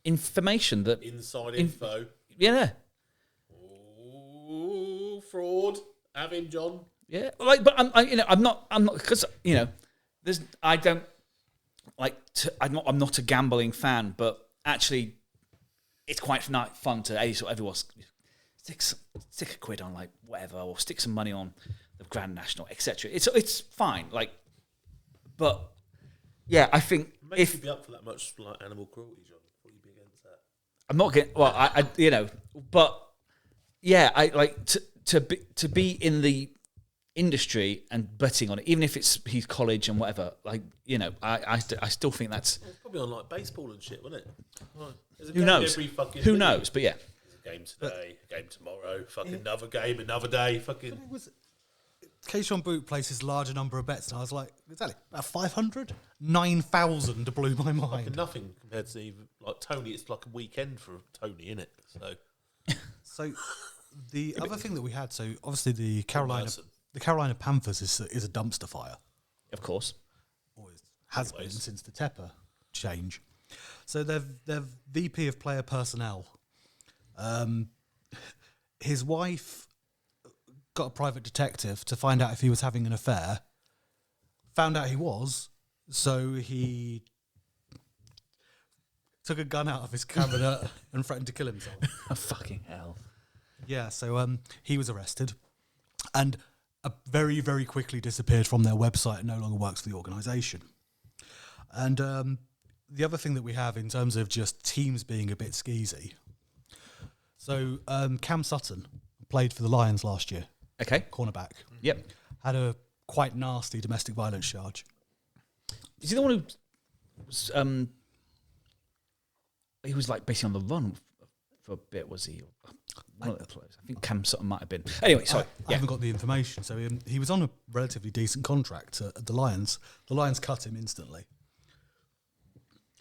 Speaker 1: information that
Speaker 2: Inside info.
Speaker 1: yeah,
Speaker 2: Ooh, fraud. Have him, John.
Speaker 1: yeah. Like, but I'm not because I don't like. I'm not a gambling fan, but actually, it's quite fun to sort of everyone stick a quid on like whatever, or stick some money on the Grand National, etc. It's fine, like, but yeah, I think
Speaker 2: Maybe
Speaker 1: if
Speaker 2: you'd be up for that much like animal cruelty, John. Would you be against that?
Speaker 1: I'm not getting well, I but yeah, I like to be in the industry and betting on it, even if he's college and whatever. Like I still think that's
Speaker 2: Well, it's probably on like baseball and shit, wouldn't it? Right. There's a
Speaker 1: who
Speaker 2: game
Speaker 1: knows.
Speaker 2: every fucking
Speaker 1: Who
Speaker 2: week.
Speaker 1: knows? But yeah,
Speaker 2: There's a game today, a game tomorrow, fucking another game, another day, fucking.
Speaker 4: Keyshawn Boot places larger number of bets, and I was like, exactly, about 500? 9,000 blew my mind.
Speaker 2: Fucking nothing compared to even like Tony. It's like a weekend for Tony, innit? So
Speaker 4: So the other thing that we had, so obviously the Carolina Panthers is a dumpster fire.
Speaker 1: of course.
Speaker 4: Always has been
Speaker 2: Always.
Speaker 4: since the Tepper change. So their VP of player personnel, his wife got a private detective to find out if he was having an affair. Found out he was, so he took a gun out of his cabinet and threatened to kill himself.
Speaker 1: Oh, fucking hell.
Speaker 4: Yeah, so he was arrested and very, very quickly disappeared from their website and no longer works for the organisation. And the other thing that we have in terms of just teams being a bit skeezy. So Cam Sutton played for the Lions last year,
Speaker 1: Okay.
Speaker 4: cornerback.
Speaker 1: Yep.
Speaker 4: Had a quite nasty domestic violence charge.
Speaker 1: Is he the one who was he was like basically on the run for a bit? Was he? One of the players. I think Cam Sutton might have been. Anyway, sorry.
Speaker 4: I haven't got the information. So he was on a relatively decent contract at the Lions. The Lions cut him instantly.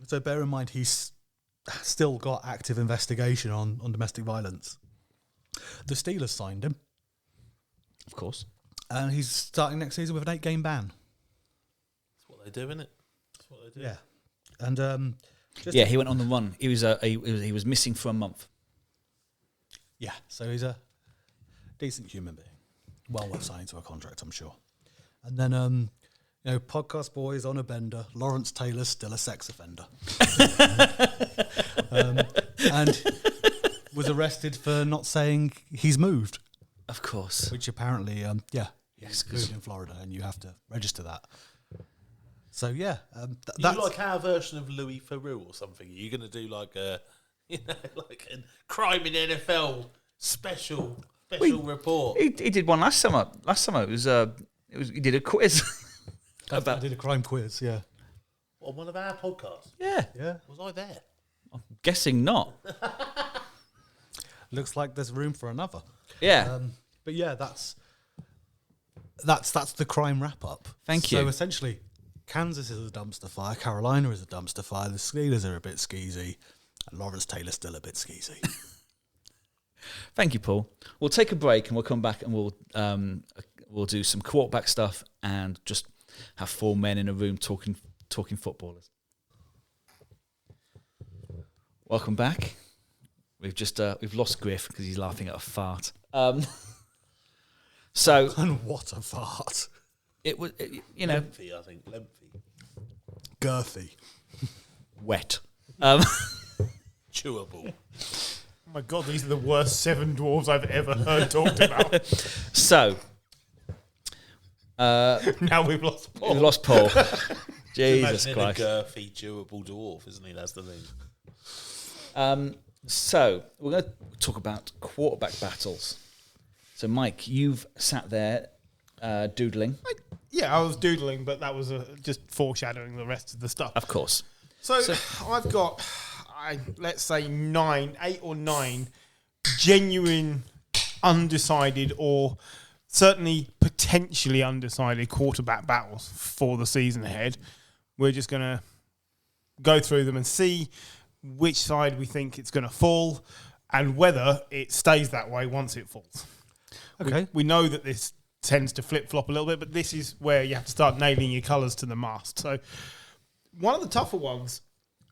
Speaker 4: So bear in mind, he's still got active investigation on domestic violence. The Steelers signed him,
Speaker 1: Of course.
Speaker 4: and he's starting next season with an 8-game ban.
Speaker 2: that's what they do, innit? That's what they do.
Speaker 4: Yeah, and
Speaker 1: Yeah, he went on the run. He was missing for a month.
Speaker 4: yeah. So he's a decent human being, well worth signing to a contract, I'm sure. And then podcast boys on a bender. Lawrence Taylor's still a sex offender, and was arrested for not saying he's moved,
Speaker 1: Of course.
Speaker 4: which apparently,
Speaker 1: Yes,
Speaker 4: he's
Speaker 1: 'cause-
Speaker 4: moved in Florida, and you have to register that. So yeah,
Speaker 2: You
Speaker 4: that's
Speaker 2: like our version of Louis Theroux or something? Are you going to do like a, like a crime in NFL special report?
Speaker 1: He did one last summer. Last summer it was he did a quiz
Speaker 4: I
Speaker 1: about
Speaker 4: did a crime quiz. Yeah,
Speaker 2: On one of our podcasts.
Speaker 1: yeah.
Speaker 4: yeah.
Speaker 2: Was I there?
Speaker 1: I'm guessing not.
Speaker 4: Looks like there's room for another.
Speaker 1: Yeah.
Speaker 4: But yeah, that's that's the crime wrap up.
Speaker 1: Thank you.
Speaker 4: So essentially, Kansas is a dumpster fire, Carolina is a dumpster fire, the Steelers are a bit skeezy, and Lawrence Taylor's still a bit skeezy.
Speaker 1: Thank you, Paul. We'll take a break and we'll come back and we'll do some quarterback stuff and just have four men in a room talking footballers. Welcome back. We've lost Griff because he's laughing at a fart. So
Speaker 4: And what a fart.
Speaker 1: it was,
Speaker 2: Lengthy, I think. Lengthy.
Speaker 4: Girthy.
Speaker 1: wet.
Speaker 2: Chewable.
Speaker 3: Oh my God, these are the worst seven dwarves I've ever heard talked about.
Speaker 1: So
Speaker 3: Now we've lost Paul.
Speaker 1: we've lost Paul. Jesus
Speaker 2: Imagine
Speaker 1: Christ.
Speaker 2: a girthy, chewable dwarf, isn't he? That's the thing.
Speaker 1: So we're going to talk about quarterback battles. So Mike, you've sat there doodling,
Speaker 3: Yeah, I was doodling, but that was just foreshadowing the rest of the stuff.
Speaker 1: of course.
Speaker 3: So I've got, let's say 8 or 9 genuine, undecided, or certainly potentially undecided quarterback battles for the season ahead. We're just going to go through them and see which side we think it's going to fall and whether it stays that way once it falls.
Speaker 4: Okay.
Speaker 3: We know that this tends to flip-flop a little bit, but this is where you have to start nailing your colours to the mast. So one of the tougher ones,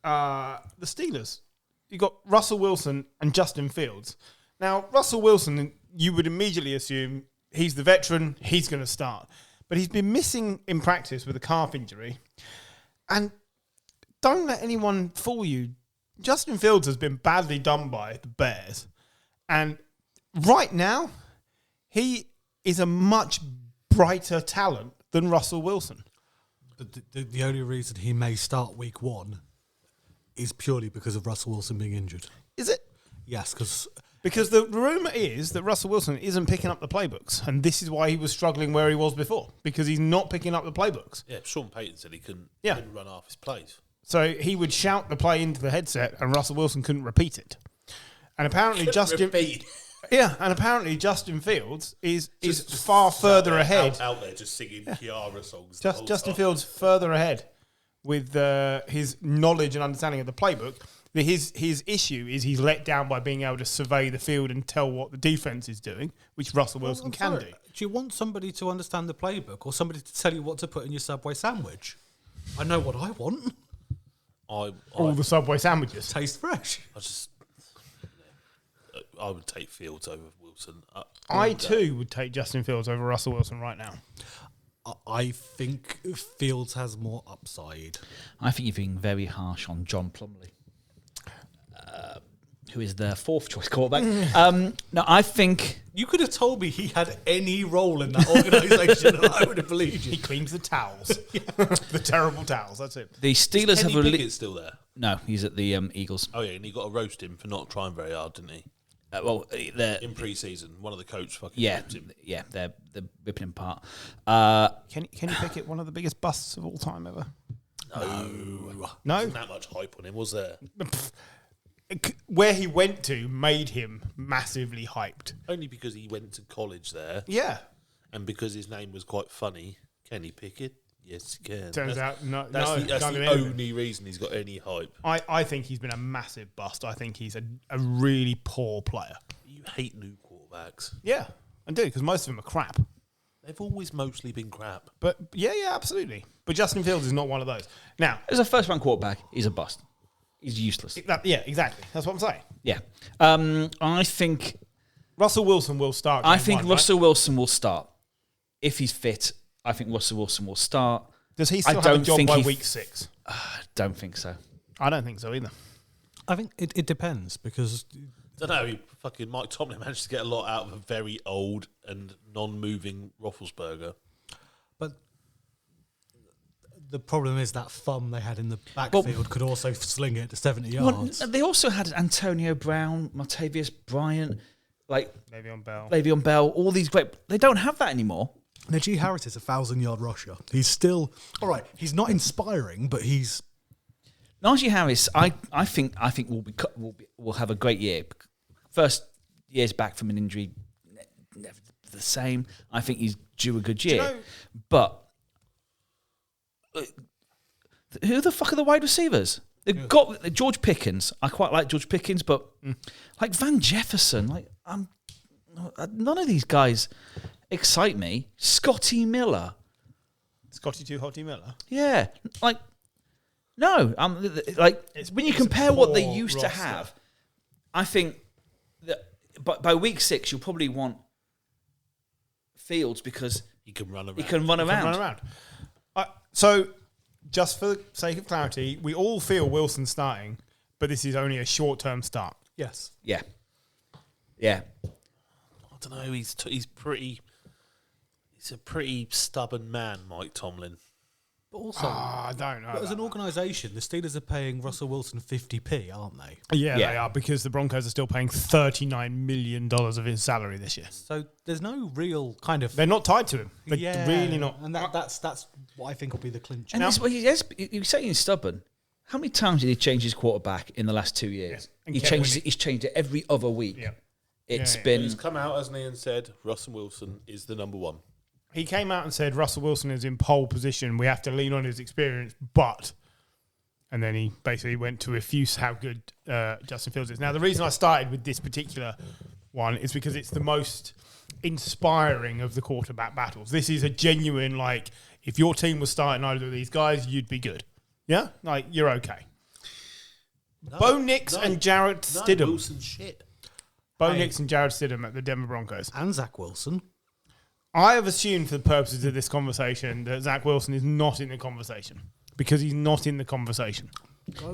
Speaker 3: the Steelers. You've got Russell Wilson and Justin Fields. Now, Russell Wilson, you would immediately assume he's the veteran, he's going to start. But he's been missing in practice with a calf injury. And don't let anyone fool you. Justin Fields has been badly done by the Bears. And right now, he is a much brighter talent than Russell Wilson.
Speaker 4: The only reason he may start week 1 is purely because of Russell Wilson being injured.
Speaker 3: Is it?
Speaker 4: Yes,
Speaker 3: Because the rumour is that Russell Wilson isn't picking up the playbooks. And this is why he was struggling where he was before. Because he's not picking up the playbooks.
Speaker 2: Yeah, Sean Payton said he couldn't run half his plays.
Speaker 3: So he would shout the play into the headset and Russell Wilson couldn't repeat it. And apparently Justin Fields is far further ahead.
Speaker 2: Out there just singing Kiara songs. the whole
Speaker 3: Justin
Speaker 2: time.
Speaker 3: Fields further ahead with his knowledge and understanding of the playbook. His issue is he's let down by being able to survey the field and tell what the defense is doing, which Russell Wilson can do.
Speaker 4: Do you want somebody to understand the playbook or somebody to tell you what to put in your Subway sandwich? I know what I want.
Speaker 3: All the Subway sandwiches.
Speaker 4: Taste fresh.
Speaker 2: I would take Fields over Wilson.
Speaker 3: I too would take Justin Fields over Russell Wilson right now.
Speaker 4: I think Fields has more upside.
Speaker 1: I think you're being very harsh on John Plumlee, who is the 4th choice quarterback. No, I think
Speaker 4: You could have told me he had any role in that organisation and I would have believed
Speaker 3: He
Speaker 4: you.
Speaker 3: cleans the towels. The terrible towels, that's it.
Speaker 1: the Steelers have
Speaker 2: Kenny
Speaker 1: released.
Speaker 2: Pickett's still there.
Speaker 1: No, he's at the Eagles.
Speaker 2: Oh yeah, and he got to roast him for not trying very hard, didn't he?
Speaker 1: In
Speaker 2: Pre-season, one of the coach fucking
Speaker 1: yeah,
Speaker 2: ripped him.
Speaker 1: yeah, they're ripping him apart.
Speaker 3: Kenny Pickett, one of the biggest busts of all time ever. No?
Speaker 2: Wasn't that much hype on him, was there?
Speaker 3: Where he went to made him massively hyped.
Speaker 2: Only because he went to college there,
Speaker 3: Yeah.
Speaker 2: and because his name was quite funny. Kenny Pickett. Yes, you can.
Speaker 3: Turns
Speaker 2: That's-
Speaker 3: out, no.
Speaker 2: That's
Speaker 3: can't
Speaker 2: the
Speaker 3: do anything.
Speaker 2: only reason he's got any hype.
Speaker 3: I think he's been a massive bust. I think he's a really poor player.
Speaker 2: You hate new quarterbacks.
Speaker 3: Yeah, I do, because most of them are crap.
Speaker 2: They've always mostly been crap.
Speaker 3: But yeah, absolutely. But Justin Fields is not one of those. Now,
Speaker 1: As a first-round quarterback, he's a bust. He's useless.
Speaker 3: yeah, exactly. That's what I'm saying.
Speaker 1: Yeah, I think
Speaker 3: Russell Wilson will start.
Speaker 1: I
Speaker 3: game
Speaker 1: think
Speaker 3: one,
Speaker 1: Russell Wilson will start if he's fit. I think Russell Wilson will start.
Speaker 3: Does he
Speaker 1: I
Speaker 3: still have a
Speaker 1: don't
Speaker 3: job
Speaker 1: think
Speaker 3: by
Speaker 1: he-
Speaker 3: week 6?
Speaker 1: Don't think so.
Speaker 3: I don't think so either.
Speaker 4: I think it depends because
Speaker 2: I don't know. Fucking Mike Tomlin managed to get a lot out of a very old and non-moving Roethlisberger.
Speaker 4: but the problem is that thumb they had in the backfield could also sling it to 70 yards.
Speaker 1: Well, they also had Antonio Brown, Martavius Bryant, like
Speaker 3: Le'Veon
Speaker 1: Bell, all these great. They don't have that anymore.
Speaker 4: Najee Harris is a 1,000-yard rusher. He's still all right. He's not inspiring, but he's
Speaker 1: Najee Harris, I think will have a great year. First year's back from an injury, never the same. I think he's due a good year.
Speaker 3: you know-
Speaker 1: But who the fuck are the wide receivers? They've got George Pickens. I quite like George Pickens, but like Van Jefferson, none of these guys excite me. Scotty Miller.
Speaker 3: Scotty Too Hotty Miller.
Speaker 1: Yeah, no. When you compare what they
Speaker 3: poor
Speaker 1: used to
Speaker 3: roster.
Speaker 1: have, I think that by week 6 you'll probably want Fields because
Speaker 2: He can run around.
Speaker 1: he can run around.
Speaker 3: Run around. So, just for the sake of clarity, we all feel Wilson's starting, but this is only a short-term start.
Speaker 4: Yes.
Speaker 1: Yeah.
Speaker 2: I don't know. He's a pretty stubborn man, Mike Tomlin.
Speaker 4: But also,
Speaker 3: I don't know.
Speaker 4: but as an organisation, the Steelers are paying Russell Wilson 50p, aren't they?
Speaker 3: Yeah,
Speaker 1: Yeah.
Speaker 3: they are, because the Broncos are still paying $39 million of his salary this year.
Speaker 4: So there's no real kind of...
Speaker 3: They're not tied to him. They're really not.
Speaker 4: And that's what I think will be the clinch.
Speaker 1: And you're saying he's stubborn. How many times did he change his quarterback in the last 2 years?
Speaker 3: Yeah. And
Speaker 1: He's changed it every other week.
Speaker 3: Yeah.
Speaker 1: It's
Speaker 3: Yeah.
Speaker 1: been
Speaker 2: He's come out, hasn't he, and said Russell Wilson is the number one.
Speaker 3: He came out and said Russell Wilson is in pole position. We have to lean on his experience, but... And then he basically went to effuse how good Justin Fields is. Now, the reason I started with this particular one is because it's the most inspiring of the quarterback battles. This is a genuine, like, if your team was starting either of these guys, you'd be good. Yeah? Like, you're okay. Bo Nix and Jarrett Stidham.
Speaker 2: Wilson shit.
Speaker 3: Bo Nix and Jarrett Stidham at the Denver Broncos.
Speaker 4: And Zach Wilson.
Speaker 3: I have assumed for the purposes of this conversation that Zach Wilson is not in the conversation because he's not in the conversation.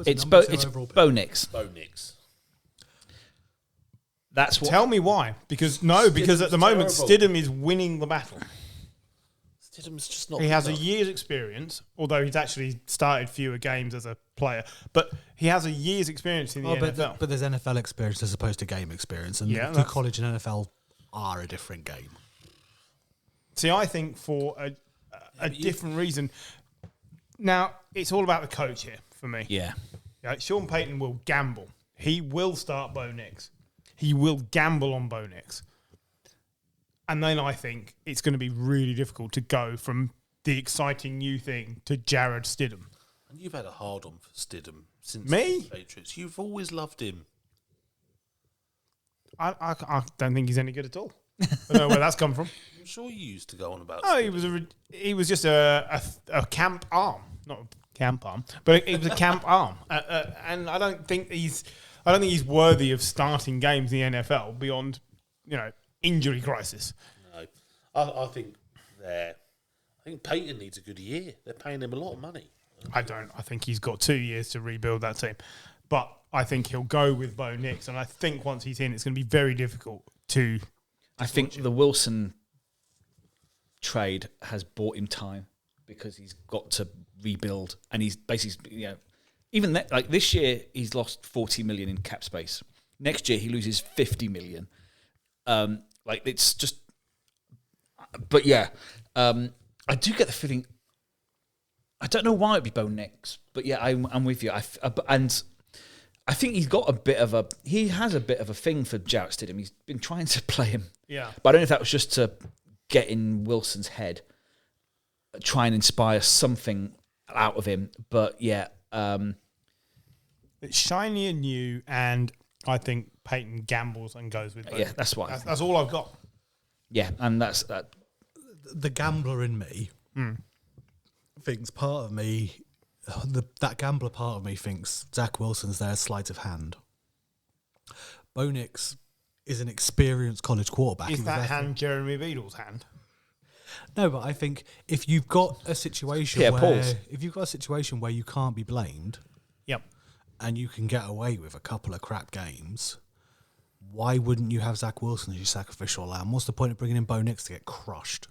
Speaker 1: it's Bo Nix.
Speaker 2: Bo Nix.
Speaker 1: That's what.
Speaker 3: Tell me why. Because at the moment,
Speaker 2: terrible.
Speaker 3: Stidham is winning the battle.
Speaker 2: Stidham's just not.
Speaker 3: He
Speaker 2: good
Speaker 3: has a
Speaker 2: enough.
Speaker 3: year's experience, although he's actually started fewer games as a player. But he has a year's experience in the NFL.
Speaker 4: But there's NFL experience as opposed to game experience. And
Speaker 3: Yeah,
Speaker 4: the
Speaker 3: that's-
Speaker 4: college and NFL are a different game.
Speaker 3: See, I think for a different reason. Now, it's all about the coach here for me.
Speaker 1: Yeah.
Speaker 3: Yeah, Sean Payton will gamble. He will start Bo Nix. He will gamble on Bo Nix. And then I think it's going to be really difficult to go from the exciting new thing to Jared Stidham.
Speaker 2: And you've had a hard on for Stidham since
Speaker 3: Me?
Speaker 2: the Patriots. You've always loved him.
Speaker 3: I don't think he's any good at all. I don't know where that's come from.
Speaker 2: I'm sure you used to go on about.
Speaker 3: Oh,
Speaker 2: Stidham.
Speaker 3: he was just a camp arm, not a camp arm, but it was a camp arm. And I don't think he's worthy of starting games in the NFL beyond, injury crisis.
Speaker 2: No, I think I think Peyton needs a good year. They're paying him a lot of money.
Speaker 3: I don't. I think he's got 2 years to rebuild that team. But I think he'll go with Bo Nix. And I think once he's in, it's going to be very difficult to...
Speaker 1: I think the Wilson trade has bought him time because he's got to rebuild, and he's basically, even that, like this year he's lost 40 million in cap space. Next year he loses 50 million. It's just, but yeah, I do get the feeling. I don't know why it'd be Bo Nix, but yeah, I'm with you. And I think he has a bit of a thing for Jarrett Stidham. He's been trying to play him.
Speaker 3: Yeah.
Speaker 1: But I don't know if that was just to get in Wilson's head, try and inspire something out of him. But yeah.
Speaker 3: It's shiny and new, and I think Peyton gambles and goes with Bo
Speaker 1: Yeah,
Speaker 3: Nix.
Speaker 1: that's what I
Speaker 3: That's all I've got.
Speaker 1: Yeah, and that's that.
Speaker 4: The gambler in me thinks part of me, that gambler part of me thinks Zach Wilson's there, sleight of hand. Bo Nix is an experienced college quarterback.
Speaker 3: Is
Speaker 4: He was
Speaker 3: that
Speaker 4: there for-
Speaker 3: hand Jeremy Beadle's hand?
Speaker 4: No, but I think if you've got a situation where you can't be blamed
Speaker 3: Yep.
Speaker 4: and you can get away with a couple of crap games, why wouldn't you have Zach Wilson as your sacrificial lamb? What's the point of bringing in Bo Nix to get crushed?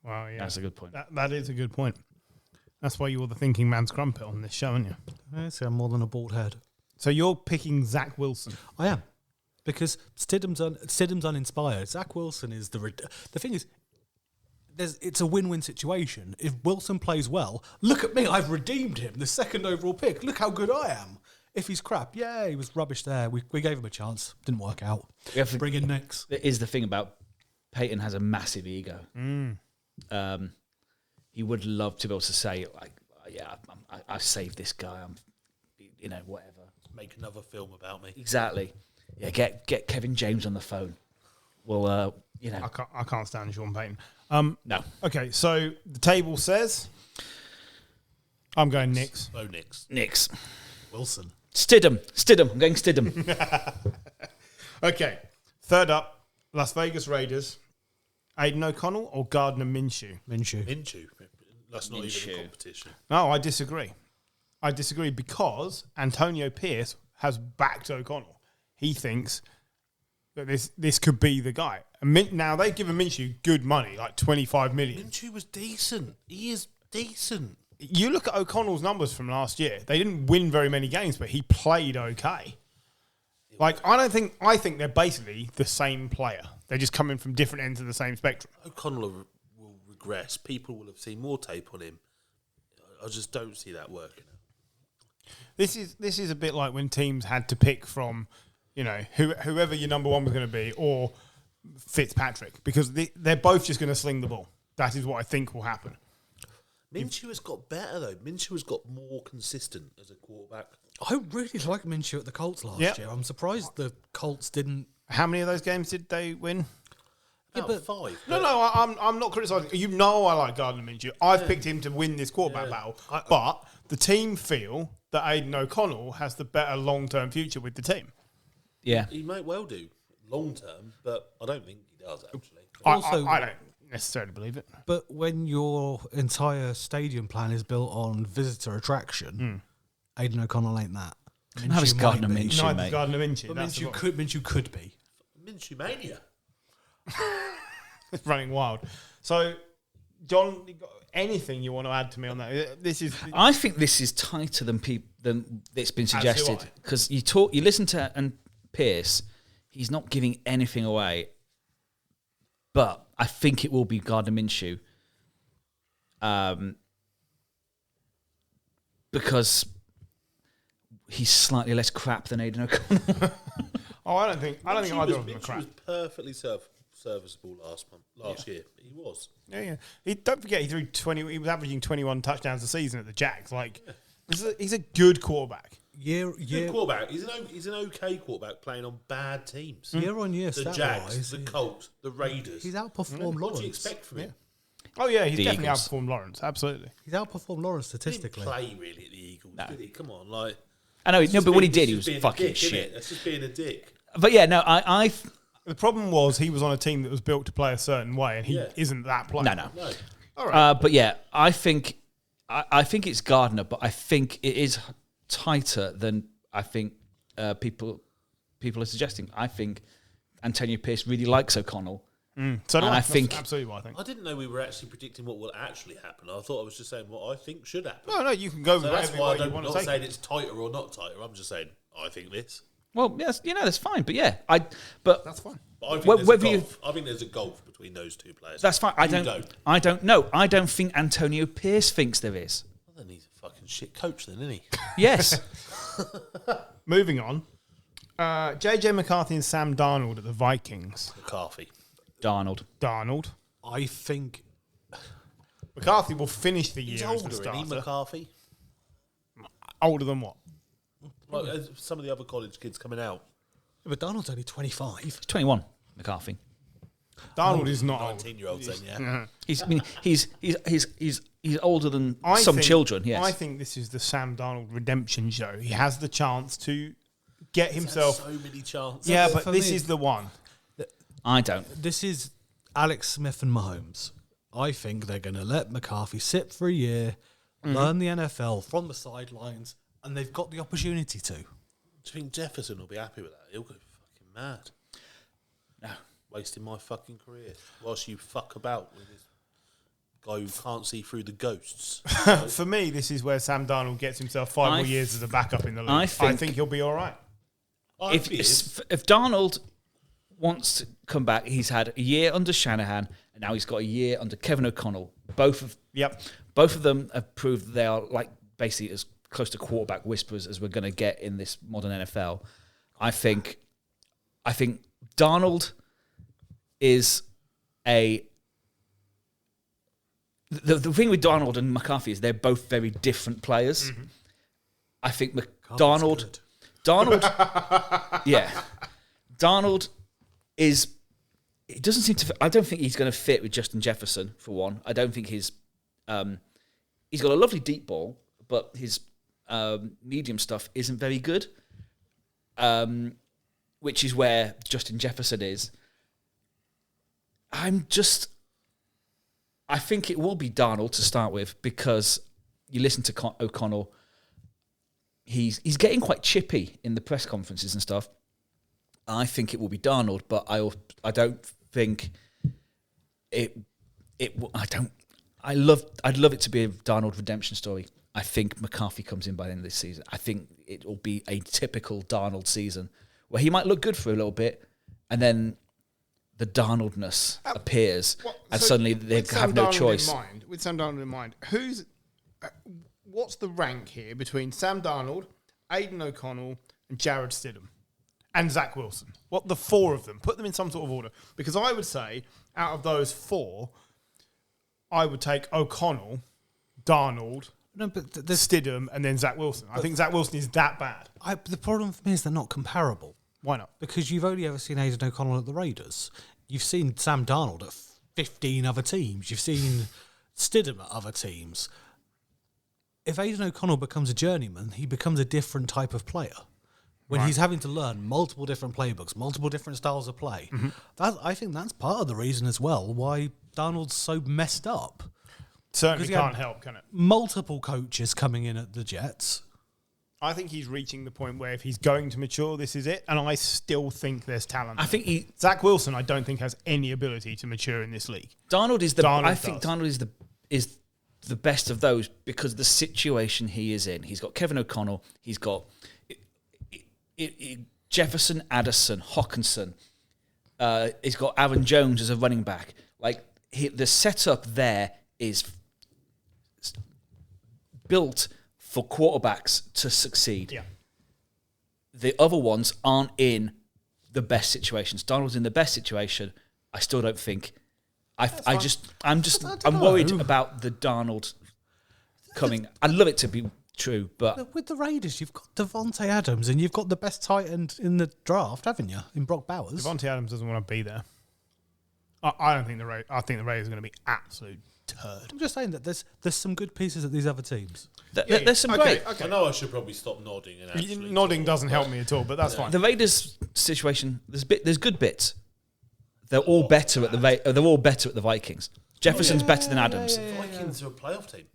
Speaker 3: Well, yeah.
Speaker 1: That's a good point.
Speaker 3: That is a good point. That's why you're the thinking man's crumpet on this show, aren't you?
Speaker 4: I see I'm more than a bald head.
Speaker 3: So you're picking Zach Wilson.
Speaker 4: I am. Because Stidham's uninspired. Zach Wilson is the thing is, it's a win-win situation. If Wilson plays well, look at me, I've redeemed him, the second overall pick. Look how good I am. If he's crap, yeah, he was rubbish there. We gave him a chance. Didn't work out.
Speaker 1: We have to
Speaker 4: Bring in Nix.
Speaker 1: It is the thing about Peyton has a massive ego. He would love to be able to say, like, yeah, I saved this guy. I'm, whatever.
Speaker 2: Make another film about me.
Speaker 1: Exactly. Yeah, get Kevin James on the phone. Well,
Speaker 3: I can't stand Sean Payton.
Speaker 1: No.
Speaker 3: Okay, so the table says I'm going Knicks.
Speaker 2: Oh, Knicks.
Speaker 1: Knicks.
Speaker 4: Wilson.
Speaker 1: Stidham. I'm going Stidham.
Speaker 3: Okay, third up, Las Vegas Raiders. Aiden O'Connell or Gardner Minshew?
Speaker 2: Minshew. That's not even a competition.
Speaker 3: No, I disagree. Because Antonio Pierce has backed O'Connell. He thinks that this could be the guy. And now they've given Minshew good money, like $25 million.
Speaker 2: Minshew was decent. He is decent.
Speaker 3: You look at O'Connell's numbers from last year. They didn't win very many games, but he played okay. Like, I think they're basically the same player. They're just coming from different ends of the same spectrum.
Speaker 2: O'Connell will regress. People will have seen more tape on him. I just don't see that working.
Speaker 3: This is a bit like when teams had to pick from, whoever your number one was going to be, or Fitzpatrick, because they're both just going to sling the ball. That is what I think will happen.
Speaker 2: Minshew has got better, though. Minshew has got more consistent as a quarterback.
Speaker 4: I really like Minshew at the Colts last year. I'm surprised the Colts didn't.
Speaker 3: How many of those games did they win?
Speaker 2: About 5.
Speaker 3: No, I'm not criticising. I like Gardner Minshew. I've picked him to win this quarterback battle. But the team feel that Aiden O'Connell has the better long-term future with the team.
Speaker 1: Yeah.
Speaker 2: He might well do long-term, but I don't think he does, actually.
Speaker 4: Also,
Speaker 3: I don't necessarily believe it.
Speaker 4: But when your entire stadium plan is built on visitor attraction, Aiden O'Connell ain't that.
Speaker 1: How is Gardner
Speaker 4: might be.
Speaker 1: Minshew,
Speaker 3: Neither
Speaker 1: mate?
Speaker 3: Gardner Minshew.
Speaker 4: But
Speaker 3: That's the
Speaker 4: Minshew could be.
Speaker 2: Minshew mania.
Speaker 3: It's running wild. So, John, you got anything you want to add to me on that? This is.
Speaker 1: I think this is tighter than it's been
Speaker 3: As do
Speaker 1: suggested,
Speaker 3: I.
Speaker 1: because you listen to Pierce, he's not giving anything away, but I think it will be Gardner Minshew, because he's slightly less crap than Aiden O'Connell.
Speaker 3: I don't think either of them are
Speaker 2: Minshew
Speaker 3: crap.
Speaker 2: was perfectly serviceable last year. He was.
Speaker 3: Yeah. Don't forget, he threw 20. He was averaging 21 touchdowns a season at the Jags. Like, he's a good quarterback.
Speaker 2: Good quarterback. He's an okay quarterback playing on bad teams.
Speaker 4: Year on year,
Speaker 2: The Jags, the Colts, the Raiders.
Speaker 4: He's outperformed Lawrence.
Speaker 2: What do you expect from him?
Speaker 3: Oh yeah, he's
Speaker 1: The
Speaker 3: definitely
Speaker 1: Eagles.
Speaker 3: outperformed Lawrence. Absolutely.
Speaker 4: He's outperformed Lawrence
Speaker 2: He didn't
Speaker 4: statistically.
Speaker 2: play really at the Eagles, did he? Come on, like.
Speaker 1: I know,
Speaker 2: That's
Speaker 1: but when he
Speaker 2: just
Speaker 1: did, he was
Speaker 2: being a
Speaker 1: fucking
Speaker 2: dick, innit?
Speaker 1: shit.
Speaker 2: That's just being a dick.
Speaker 1: But yeah, no, I
Speaker 3: The problem was he was on a team that was built to play a certain way, and he
Speaker 2: Yeah.
Speaker 3: isn't that player.
Speaker 1: no.
Speaker 2: No.
Speaker 3: All right.
Speaker 1: But yeah, I think it's Gardner, but I think it is tighter than I think people are suggesting. I think Antonio Pierce really likes O'Connell.
Speaker 3: So do
Speaker 1: and I
Speaker 3: That's
Speaker 1: think-
Speaker 3: absolutely what I think.
Speaker 2: I didn't know we were actually predicting what will actually happen. I thought I was just saying what I think should happen.
Speaker 3: No, you can go with
Speaker 2: So that's
Speaker 3: whatever
Speaker 2: why
Speaker 3: way you
Speaker 2: I'm
Speaker 3: want to
Speaker 2: not
Speaker 3: take
Speaker 2: saying
Speaker 3: it.
Speaker 2: it's tighter or not tighter. I'm just saying I think this.
Speaker 1: Well, yes, that's fine. But yeah, but
Speaker 3: That's fine.
Speaker 2: But I think,
Speaker 1: Well,
Speaker 2: there's
Speaker 1: whether
Speaker 2: a
Speaker 1: you-
Speaker 2: gulf. I think there's a gulf between those two players.
Speaker 1: that's fine. I don't know. I don't think Antonio Pierce thinks there is.
Speaker 2: Well, then he's a fucking shit coach, then, isn't he?
Speaker 1: Yes.
Speaker 3: Moving on. JJ McCarthy and Sam Darnold at the Vikings.
Speaker 2: McCarthy.
Speaker 1: Darnold.
Speaker 3: Darnold.
Speaker 4: I think
Speaker 3: McCarthy will finish the
Speaker 2: He's
Speaker 3: year as the
Speaker 2: older, isn't he,
Speaker 3: starter.
Speaker 2: McCarthy?
Speaker 3: Older than what?
Speaker 2: Like as some of the other college kids coming out.
Speaker 4: but Donald's only 25.
Speaker 1: He's 21. McCarthy.
Speaker 3: Darnold is not old.
Speaker 2: 19-year-olds then, yeah.
Speaker 1: He's older than
Speaker 3: I
Speaker 1: some
Speaker 3: think-
Speaker 1: children. Yes.
Speaker 3: I think this is the Sam Darnold redemption show. He has the chance to get
Speaker 2: He's had
Speaker 3: himself.
Speaker 2: so many chances.
Speaker 3: Yeah,
Speaker 4: For
Speaker 3: but this
Speaker 4: me-
Speaker 3: is the one.
Speaker 1: I don't.
Speaker 4: This is Alex Smith and Mahomes. I think they're going to let McCarthy sit for a year, learn the NFL from the sidelines, and they've got the opportunity to.
Speaker 2: Do you think Jefferson will be happy with that? He'll go fucking mad.
Speaker 1: No.
Speaker 2: Wasting my fucking career whilst you fuck about with this guy who can't see through the ghosts.
Speaker 3: For me, this is where Sam Darnold gets himself 5
Speaker 1: I
Speaker 3: more years as a backup in the league.
Speaker 1: I
Speaker 3: I
Speaker 1: think-
Speaker 3: think he'll be all right.
Speaker 1: If Darnold wants to come back, he's had a year under Shanahan, and now he's got a year under Kevin O'Connell. Both of them have proved that they are like basically as close to quarterback whisperers as we're going to get in this modern NFL. I think Darnold is the thing with Darnold and McCarthy is they're both very different players.
Speaker 3: Mm-hmm.
Speaker 1: I think
Speaker 4: Good.
Speaker 1: Darnold, yeah, Darnold is. It doesn't seem to. I don't think he's going to fit with Justin Jefferson for one. I don't think he's got a lovely deep ball, but his medium stuff isn't very good. Which is where Justin Jefferson is. I think it will be Darnold to start with because you listen to O'Connell. He's getting quite chippy in the press conferences and stuff. I think it will be Darnold, but I don't think it. I'd love it to be a Darnold redemption story. I think McCarthy comes in by the end of this season. I think it will be a typical Darnold season where he might look good for a little bit, and then the Darnoldness appears, and
Speaker 5: so
Speaker 1: suddenly they have no choice.
Speaker 5: With Sam Darnold in mind, what's the rank here between Sam Darnold, Aidan O'Connell, and Jared Stidham?
Speaker 3: And Zach Wilson. What the four of them? Put them in some sort of order. Because I would say, out of those four, I would take O'Connell, Darnold,
Speaker 4: No, but
Speaker 3: Stidham, and then Zach Wilson. I think Zach Wilson is that bad.
Speaker 4: the problem for me is they're not comparable.
Speaker 3: Why not?
Speaker 4: Because you've only ever seen Aidan O'Connell at the Raiders. You've seen Sam Darnold at 15 other teams. You've seen Stidham at other teams. If Aidan O'Connell becomes a journeyman, he becomes a different type of player. When he's having to learn multiple different playbooks, multiple different styles of play.
Speaker 3: Mm-hmm.
Speaker 4: I think that's part of the reason as well why Darnold's so messed up.
Speaker 3: Certainly
Speaker 4: 'Cause he
Speaker 3: can't
Speaker 4: had
Speaker 3: help, can it?
Speaker 4: Multiple coaches coming in at the Jets.
Speaker 3: I think he's reaching the point where if he's going to mature, this is it. And I still think there's talent.
Speaker 1: I think
Speaker 3: Zach Wilson, I don't think has any ability to mature in this league.
Speaker 1: Darnold is
Speaker 3: Darnold
Speaker 1: think
Speaker 3: does.
Speaker 1: Darnold is the best of those because of the situation he is in. He's got Kevin O'Connell. He's got Jefferson, Addison, Hawkinson. He's got Aaron Jones as a running back. Like the setup there is built for quarterbacks to succeed.
Speaker 3: Yeah.
Speaker 1: The other ones aren't in the best situations. Darnold's in the best situation. I still don't think. I'm worried about the Darnold coming. I'd love it to be true, but
Speaker 4: With the Raiders, you've got Devontae Adams and you've got the best tight end in the draft, haven't you? In Brock Bowers.
Speaker 3: Devontae Adams doesn't want to be there. I don't think the Raiders. I think the Raiders are going to be absolute turd.
Speaker 4: I'm just saying that there's some good pieces at these other teams.
Speaker 1: there's some great.
Speaker 2: I know I should probably stop nodding. And actually
Speaker 3: Nodding
Speaker 2: talk,
Speaker 3: doesn't
Speaker 2: but-
Speaker 3: help me at all, but that's fine.
Speaker 1: The Raiders situation. There's good bits. They're all better at they're all better at the Vikings. Jefferson's better than Adams.
Speaker 2: Vikings are a playoff team.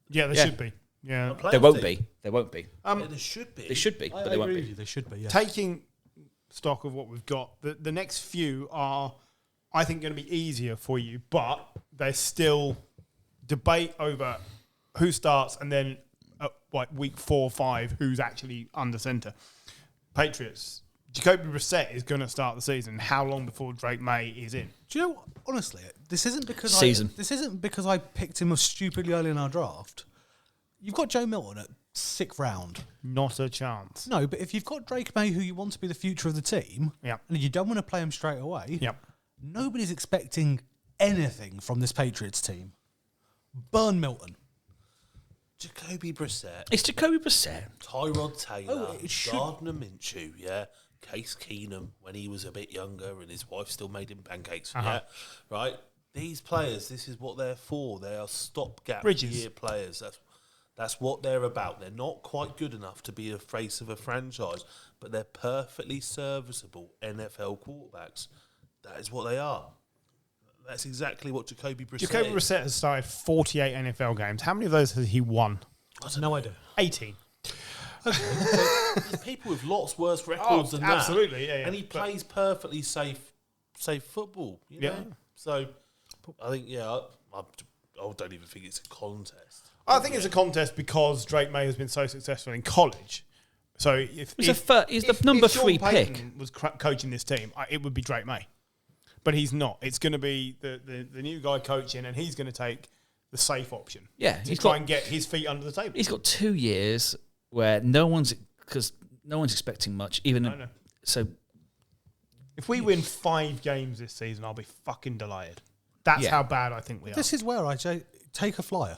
Speaker 3: Yeah, they
Speaker 1: Yeah.
Speaker 3: should be. Yeah.
Speaker 2: A playoff
Speaker 1: They won't
Speaker 2: team.
Speaker 1: be. They won't be.
Speaker 2: Yeah, they should be.
Speaker 1: They should be, but they won't be.
Speaker 4: They should be, yeah.
Speaker 3: Taking stock of what we've got, the next few are, I think, going to be easier for you, but there's still debate over who starts and then like week 4 or 5, who's actually under centre. Patriots. Jacoby Brissett is going to start the season. How long before Drake May is in?
Speaker 4: Do you know what? Honestly, this isn't because I picked him stupidly early in our draft. You've got Joe Milton at 6th round.
Speaker 3: Not a chance.
Speaker 4: No, but if you've got Drake May, who you want to be the future of the team,
Speaker 3: Yeah.
Speaker 4: and you don't want to play him straight away,
Speaker 3: Yep.
Speaker 4: nobody's expecting anything from this Patriots team. Burn Milton.
Speaker 2: Jacoby Brissett,
Speaker 1: It's Jacoby Brissett.
Speaker 2: Tyrod Taylor,
Speaker 4: it should-
Speaker 2: Gardner Minshew, yeah. Case Keenum when he was a bit younger and his wife still made him pancakes, yeah. Right? These players, this is what they're for. They are stopgap
Speaker 3: Bridges.
Speaker 2: year players. That's what they're about. They're not quite good enough to be a face of a franchise, but they're perfectly serviceable NFL quarterbacks. That is what they are. That's exactly what Jacoby Brissett
Speaker 3: Jacoby
Speaker 2: is.
Speaker 3: Brissett has started 48 NFL games. How many of those has he won?
Speaker 4: No idea.
Speaker 3: 18.
Speaker 2: There's people with lots worse records than that.
Speaker 3: absolutely, yeah.
Speaker 2: And he plays perfectly safe football. You know?
Speaker 3: Yeah.
Speaker 2: So I think, I don't even think it's a contest.
Speaker 3: I think it's a contest because Drake May has been so successful in college. So if
Speaker 1: He's the number 3
Speaker 3: Sean
Speaker 1: pick.
Speaker 3: Payton was coaching this team, it would be Drake May, but he's not. It's going to be the new guy coaching, and he's going to take the safe option.
Speaker 1: Yeah,
Speaker 3: to
Speaker 1: he's
Speaker 3: try
Speaker 1: got-
Speaker 3: and get his feet under the table.
Speaker 1: He's got 2 years where no one's expecting much. Even
Speaker 3: I know.
Speaker 1: so,
Speaker 3: If we win 5 games this season, I'll be fucking delighted. That's how bad I think we are.
Speaker 4: This is where I say take a flyer.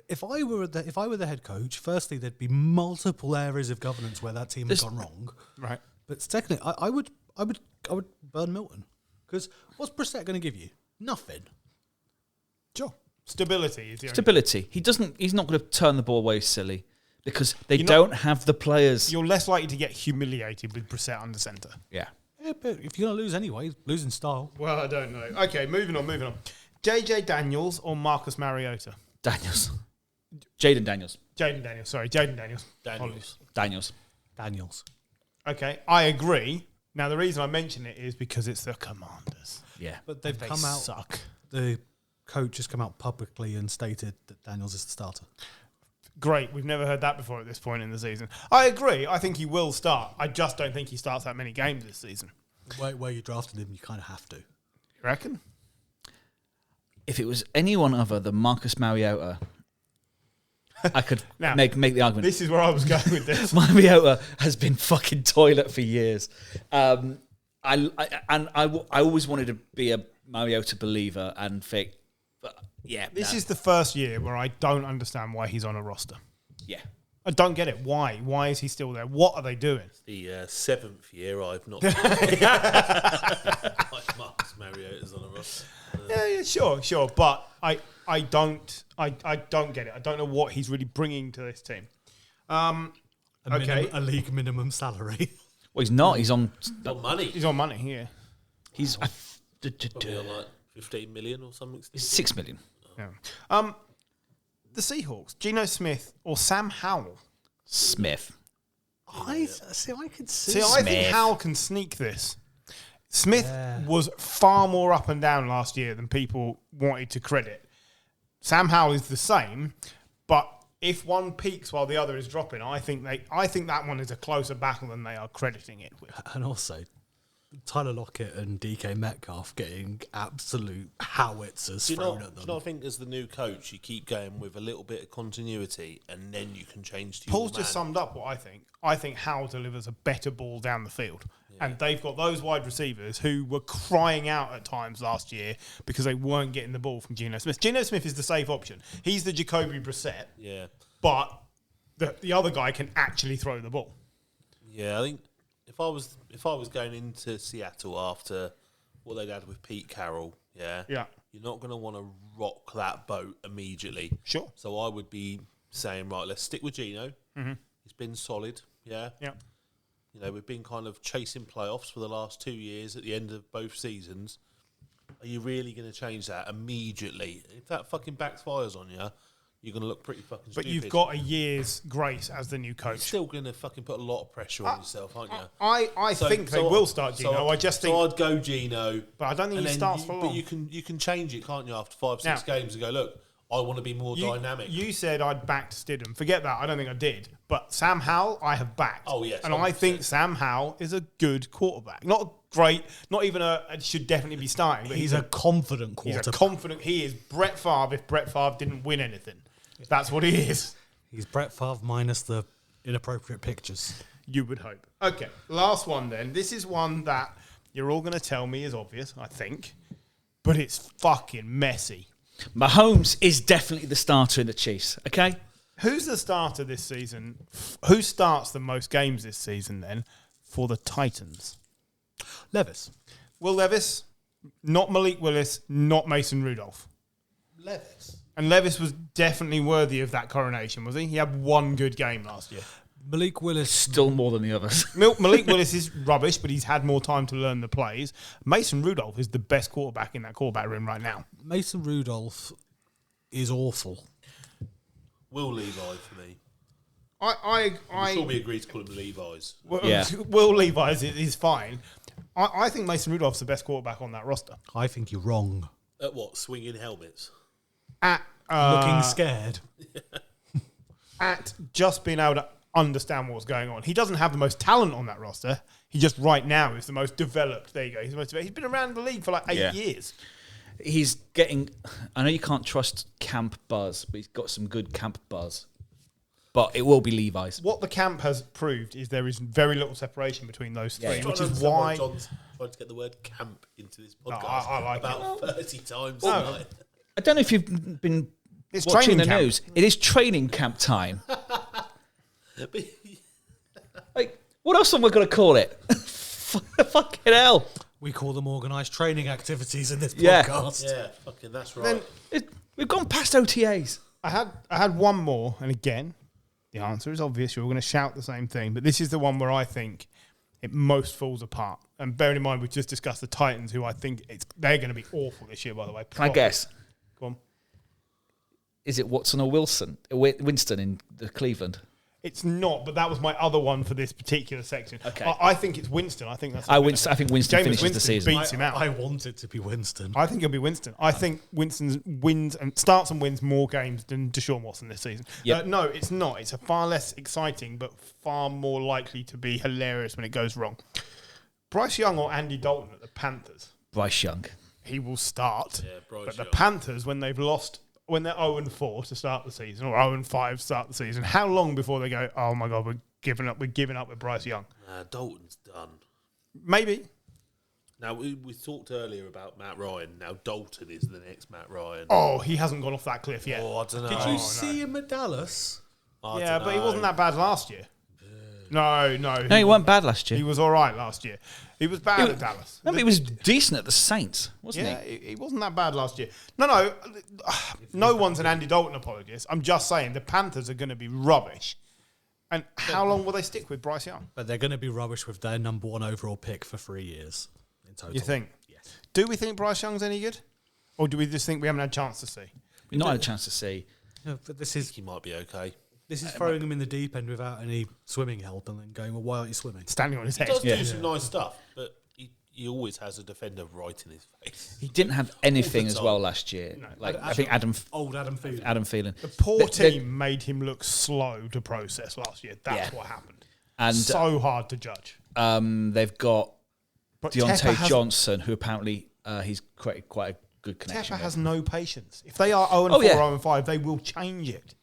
Speaker 4: If I were the head coach, firstly there'd be multiple areas of governance where that team has gone wrong.
Speaker 3: Right.
Speaker 4: But secondly, I would burn Milton, because what's Brissett going to give you? Nothing.
Speaker 3: Sure. Stability is the only.
Speaker 1: Stability. He's not going to turn the ball away silly because they don't have the players.
Speaker 3: You're less likely to get humiliated with Brissett under centre.
Speaker 1: Yeah.
Speaker 4: Yeah, but if you're going to lose anyway, losing style.
Speaker 3: Well, I don't know. Okay, moving on. JJ Daniels or Marcus Mariota?
Speaker 1: Daniels. Jaden Daniels.
Speaker 3: Jaden Daniels. Sorry, Jaden Daniels.
Speaker 1: Daniels.
Speaker 3: Okay, I agree. Now, the reason I mention it is because it's the Commanders.
Speaker 1: Yeah.
Speaker 4: But they've
Speaker 3: They
Speaker 4: come out.
Speaker 3: suck.
Speaker 4: The coach has come out publicly and stated that Daniels is the starter.
Speaker 3: Great. We've never heard that before at this point in the season. I agree. I think he will start. I just don't think he starts that many games this season.
Speaker 4: Where you drafted him, you kind of have to.
Speaker 3: You reckon?
Speaker 1: If it was anyone other than Marcus Mariota, I could
Speaker 3: Now,
Speaker 1: make the argument.
Speaker 3: This is where I was going with this.
Speaker 1: Mariota has been fucking toilet for years. I always wanted to be a Mariota believer and think, but yeah.
Speaker 3: This is the first year where I don't understand why he's on a roster.
Speaker 1: Yeah.
Speaker 3: I don't get it. Why? Why is he still there? What are they doing?
Speaker 2: The 7th year I've not. Like Marcus Mariota's on a roster.
Speaker 3: Yeah, sure. But I don't get it. I don't know what he's really bringing to this team.
Speaker 4: A league minimum salary.
Speaker 1: Well, he's not. He's on.
Speaker 2: Not money.
Speaker 3: He's on money here.
Speaker 1: He's
Speaker 2: Probably on like 15 million or something.
Speaker 1: 6 million.
Speaker 3: Yeah. The Seahawks, Geno Smith or Sam Howell?
Speaker 1: Smith.
Speaker 4: I could see.
Speaker 3: See, I think Howell can sneak this. Smith was far more up and down last year than people wanted to credit. Sam Howell is the same, but if one peaks while the other is dropping, I think that one is a closer battle than they are crediting it with.
Speaker 4: And also, Tyler Lockett and DK Metcalf getting absolute howitzers thrown at them.
Speaker 2: Do you not think as the new coach, you keep going with a little bit of continuity and then you can change to
Speaker 3: Paul's
Speaker 2: your
Speaker 3: just
Speaker 2: man?
Speaker 3: summed up what I think. I think Howell delivers a better ball down the field. Yeah. And they've got those wide receivers who were crying out at times last year because they weren't getting the ball from Geno Smith. Geno Smith is the safe option. He's the Jacoby Brissett.
Speaker 2: Yeah.
Speaker 3: But the other guy can actually throw the ball.
Speaker 2: Yeah, I think if I was going into Seattle after what they'd had with Pete Carroll, you're not going to want to rock that boat immediately.
Speaker 3: Sure.
Speaker 2: So I would be saying, right, let's stick with Geno.
Speaker 3: Mm-hmm.
Speaker 2: He's been solid, yeah. You know, we've been kind of chasing playoffs for the last 2 years at the end of both seasons. Are you really going to change that immediately? If that fucking backfires on you, you're going to look pretty fucking stupid.
Speaker 3: But you've got a year's grace as the new
Speaker 2: You're
Speaker 3: coach.
Speaker 2: still going to fucking put a lot of pressure on yourself, aren't you?
Speaker 3: I think they will start Geno. I just think...
Speaker 2: So I'd go Geno.
Speaker 3: But I don't think he starts for long.
Speaker 2: But you can change it, can't you, after 5-6 games and go, look, I want to be more dynamic.
Speaker 3: You said I'd backed Stidham. Forget that. I don't think I did. But Sam Howell, I have backed.
Speaker 2: Oh, yes.
Speaker 3: And
Speaker 2: 100%.
Speaker 3: I think Sam Howell is a good quarterback. Not great, not even should definitely be starting. But
Speaker 4: He's a confident quarterback.
Speaker 3: He is Brett Favre if Brett Favre didn't win anything. That's what he is.
Speaker 4: He's Brett Favre minus the inappropriate pictures.
Speaker 3: You would hope. Okay, last one then. This is one that you're all going to tell me is obvious, I think. But it's fucking messy.
Speaker 1: Mahomes is definitely the starter in the Chiefs, okay?
Speaker 3: Who's the starter this season? Who starts the most games this season then for the Titans?
Speaker 4: Levis.
Speaker 3: Will Levis, not Malik Willis, not Mason Rudolph.
Speaker 2: Levis.
Speaker 3: And Levis was definitely worthy of that coronation, was he? He had one good game last year.
Speaker 4: Malik Willis.
Speaker 1: Still more than the others.
Speaker 3: Malik Willis is rubbish, but he's had more time to learn the plays. Mason Rudolph is the best quarterback in that quarterback room right now.
Speaker 4: Mason Rudolph is awful.
Speaker 2: Will Levi for me.
Speaker 3: I'm
Speaker 2: sure we agreed to call him Levi's.
Speaker 3: Will Levi's is fine. I think Mason Rudolph's the best quarterback on that roster.
Speaker 4: I think you're wrong.
Speaker 2: At what? Swinging helmets?
Speaker 3: At
Speaker 4: looking scared.
Speaker 3: At just being able to understand what's going on. He doesn't have the most talent on that roster. He just right now is the most developed. There you go. He's been around the league for like 8 years.
Speaker 1: He's getting... I know you can't trust camp buzz, but he's got some good camp buzz. but it will be Levi's.
Speaker 5: What the camp has proved is there is very little separation between those three,
Speaker 1: Yeah.
Speaker 5: which is why.
Speaker 2: John's tried to get the word camp into this
Speaker 5: No,
Speaker 2: podcast
Speaker 5: I like
Speaker 2: about 30 times
Speaker 5: No.
Speaker 2: tonight.
Speaker 1: I don't know if you've been
Speaker 5: It's
Speaker 1: watching the
Speaker 5: training camp.
Speaker 1: news. It is training camp time. Like, what else am I going to call it? Fucking hell.
Speaker 4: We call them organised training activities in this
Speaker 1: Yeah.
Speaker 4: podcast.
Speaker 2: Yeah, fucking that's right.
Speaker 1: We've gone past OTAs.
Speaker 5: I had one more, and again, the answer is obvious. You're going to shout the same thing, but this is the one where I think it most falls apart. And bearing in mind, we've just discussed the Titans, who I think they're going to be awful this year. By the way,
Speaker 1: Can I guess?
Speaker 5: Go on.
Speaker 1: Is it Watson or Winston in the Cleveland?
Speaker 5: It's not, but that was my other one for this particular section.
Speaker 1: Okay.
Speaker 5: I think it's Winston. I think that's.
Speaker 1: I think Winston
Speaker 5: Jameis
Speaker 1: finishes
Speaker 5: Winston
Speaker 1: the season.
Speaker 5: beats him out.
Speaker 4: I want it to be Winston.
Speaker 5: I think it'll be Winston. I think Winston wins and starts and wins more games than Deshaun Watson this season.
Speaker 1: Yep.
Speaker 5: No, it's not. It's a far less exciting, but far more likely to be hilarious when it goes wrong. Bryce Young or Andy Dalton at the Panthers.
Speaker 1: Bryce Young.
Speaker 5: He will start.
Speaker 2: Yeah, Bryce
Speaker 5: but the
Speaker 2: Young.
Speaker 5: Panthers, when they're 0-4 to start the season, or 0-5 to start the season, how long before they go, oh my God, we're giving up with Bryce Young?
Speaker 2: Dalton's done.
Speaker 5: Maybe.
Speaker 2: Now, we talked earlier about Matt Ryan. Now, Dalton is the next Matt Ryan.
Speaker 5: Oh, he hasn't gone off that cliff yet.
Speaker 2: Oh, I don't know.
Speaker 4: Did
Speaker 5: Oh,
Speaker 4: you
Speaker 5: no.
Speaker 4: see him at Dallas?
Speaker 2: I
Speaker 5: Yeah,
Speaker 2: don't
Speaker 5: but he
Speaker 2: know.
Speaker 5: wasn't that bad last year. No.
Speaker 1: No, he weren't bad last year.
Speaker 5: He was all right last year. He was bad at Dallas.
Speaker 1: No, but he was decent at the Saints, wasn't
Speaker 5: Yeah,
Speaker 1: he?
Speaker 5: he wasn't that bad last year. No one's an Andy Dalton apologist. I'm just saying the Panthers are going to be rubbish. And how long will they stick with Bryce Young?
Speaker 4: But they're going to be rubbish with their number 1 overall pick for 3 years in total.
Speaker 5: You think?
Speaker 4: Yes.
Speaker 5: Do we think Bryce Young's any good? Or do we just think we haven't had a chance to see?
Speaker 1: We've not had a chance to see.
Speaker 4: No, but this
Speaker 2: I
Speaker 4: is
Speaker 2: think he might be okay.
Speaker 4: throwing him in the deep end without any swimming help and then going, well, why aren't you swimming?
Speaker 5: Standing on his
Speaker 2: He
Speaker 5: head.
Speaker 2: does do some nice stuff, but he always has a defender right in his face.
Speaker 1: He didn't have anything as
Speaker 2: time.
Speaker 1: well last year. Like I think Adam Thielen.
Speaker 5: The poor
Speaker 1: They-
Speaker 5: team made him look slow to process last year. That's
Speaker 1: Yeah.
Speaker 5: what happened.
Speaker 1: And
Speaker 5: So hard to judge.
Speaker 1: they've got
Speaker 5: But Tepper
Speaker 1: Deontay
Speaker 5: has-
Speaker 1: Johnson, who apparently he's created quite a good connection
Speaker 5: Tepper
Speaker 1: with.
Speaker 5: has no patience. If they are 0-4,
Speaker 1: Oh, yeah.
Speaker 5: 0-5, they will change it.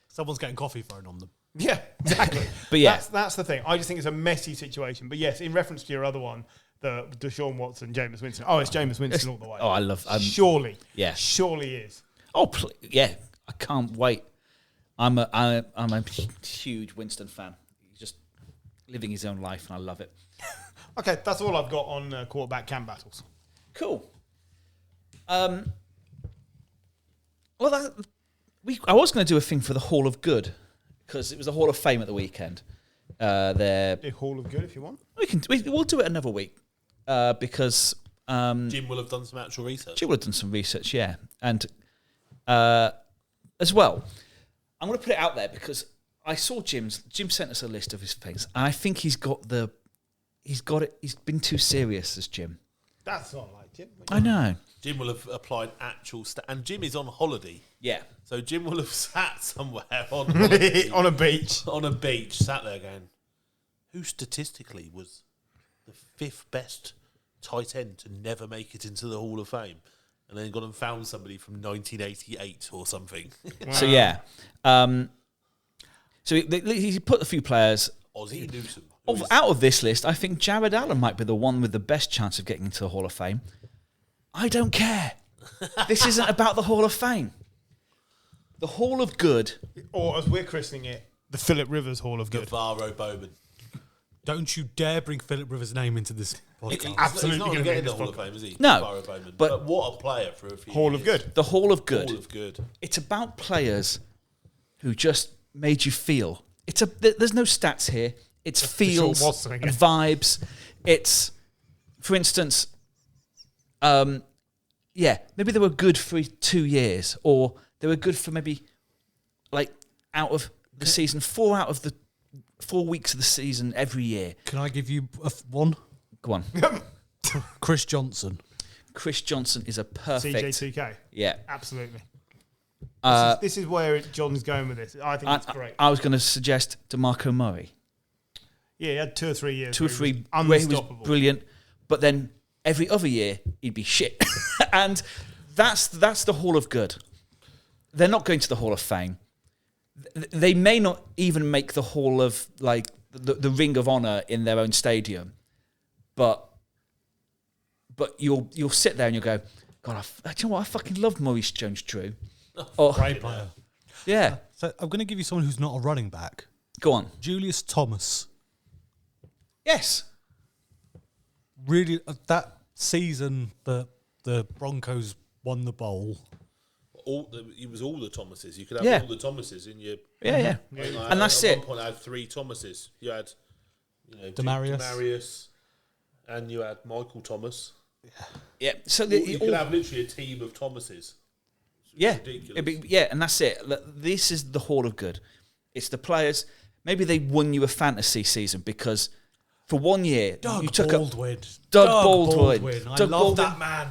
Speaker 4: Someone's getting coffee thrown on them.
Speaker 5: Yeah, exactly.
Speaker 1: But yeah.
Speaker 5: That's the thing. I just think it's a messy situation. But yes, in reference to your other one, the Deshaun Watson, Jameis Winston. Oh, it's Jameis Winston all the way.
Speaker 1: Oh, I love.
Speaker 5: Surely.
Speaker 1: Yeah.
Speaker 5: Surely is.
Speaker 1: Oh, yeah. I can't wait. I'm a huge Winston fan. He's just living his own life, and I love it.
Speaker 5: Okay, that's all I've got on quarterback camp battles.
Speaker 1: Cool. Well, I was going to do a thing for the Hall of Good because it was the Hall of Fame at the weekend.
Speaker 5: The Hall of Good, if you want.
Speaker 1: We'll do it another week because
Speaker 2: Jim will have done some actual research.
Speaker 1: Jim would have done some research, yeah, and as well, I'm going to put it out there because I saw Jim sent us a list of his things, and I think he's got it. He's been too serious as Jim.
Speaker 5: That's not like Jim.
Speaker 1: I know.
Speaker 2: Jim will have applied actual and Jim is on holiday.
Speaker 1: Yeah.
Speaker 2: So Jim will have sat somewhere on holiday,
Speaker 5: On a beach.
Speaker 2: on a beach, sat there going, who statistically was the 5th best tight end to never make it into the Hall of Fame? And then gone and found somebody from 1988 or something.
Speaker 1: So yeah. So he put a few players.
Speaker 2: Ozzie Newsome.
Speaker 1: Out of this list, I think Jared Allen might be the one with the best chance of getting into the Hall of Fame. I don't care. This isn't about the Hall of Fame. The Hall of Good.
Speaker 5: Or as we're christening it, the Philip Rivers Hall of Good.
Speaker 2: Guevara Bowman.
Speaker 4: Don't you dare bring Philip Rivers' name into this podcast.
Speaker 5: Absolutely
Speaker 2: He's not going
Speaker 5: gonna
Speaker 2: to
Speaker 5: be
Speaker 2: get
Speaker 5: in
Speaker 2: in the
Speaker 5: this
Speaker 2: Hall of
Speaker 5: podcast.
Speaker 2: Fame, is he?
Speaker 1: No,
Speaker 2: Guevara Bowman.
Speaker 1: but-
Speaker 2: But what a player for a few
Speaker 5: Hall
Speaker 2: years.
Speaker 5: of Good.
Speaker 1: The Hall of Good.
Speaker 2: Hall of Good.
Speaker 1: It's about players who just made you feel. There's no stats here. It's feels
Speaker 5: Deshaun Watson
Speaker 1: and
Speaker 5: again.
Speaker 1: vibes. It's, for instance, maybe they were good for 2 years, or they were good for maybe, like, out of the season, 4 out of the 4 weeks of the season every year.
Speaker 4: Can I give you one?
Speaker 1: Go on.
Speaker 4: Chris Johnson.
Speaker 1: Chris Johnson is a perfect.
Speaker 5: CJ2K.
Speaker 1: Yeah.
Speaker 5: Absolutely.
Speaker 1: Uh,
Speaker 5: This is where John's going with this. I think it's great.
Speaker 1: I was going to suggest DeMarco Murray.
Speaker 5: Yeah, he had 2 or 3 years.
Speaker 1: 2 or
Speaker 5: where
Speaker 1: 3
Speaker 5: he was
Speaker 1: where he was
Speaker 5: unstoppable.
Speaker 1: brilliant, but then every other year he'd be shit. And that's the Hall of Good. They're not going to the Hall of Fame. they may not even make the Hall of like the Ring of Honor in their own stadium, but you'll sit there and you'll go, God, do you know what? I fucking love Maurice Jones-Drew.
Speaker 4: Great player.
Speaker 1: Yeah,
Speaker 4: So I'm going to give you someone who's not a running back.
Speaker 1: go on.
Speaker 4: Julius Thomas.
Speaker 1: Yes.
Speaker 4: Really, that season that the Broncos won the bowl.
Speaker 2: It was all the Thomases. You could have
Speaker 1: Yeah.
Speaker 2: all the Thomases in your.
Speaker 1: Yeah. And that's
Speaker 2: at
Speaker 1: it.
Speaker 2: one point, I had 3 Thomases. You had,
Speaker 4: Demarius.
Speaker 2: Demarius, and you had Michael Thomas.
Speaker 1: Yeah. So
Speaker 2: You could have literally a team of Thomases.
Speaker 1: yeah,
Speaker 2: ridiculous.
Speaker 1: and that's it. This is the Hall of Good. It's the players. Maybe they won you a fantasy season because for 1 year you took
Speaker 4: Baldwin.
Speaker 1: Doug Baldwin.
Speaker 4: I
Speaker 1: Doug
Speaker 4: love
Speaker 1: Baldwin.
Speaker 4: that man.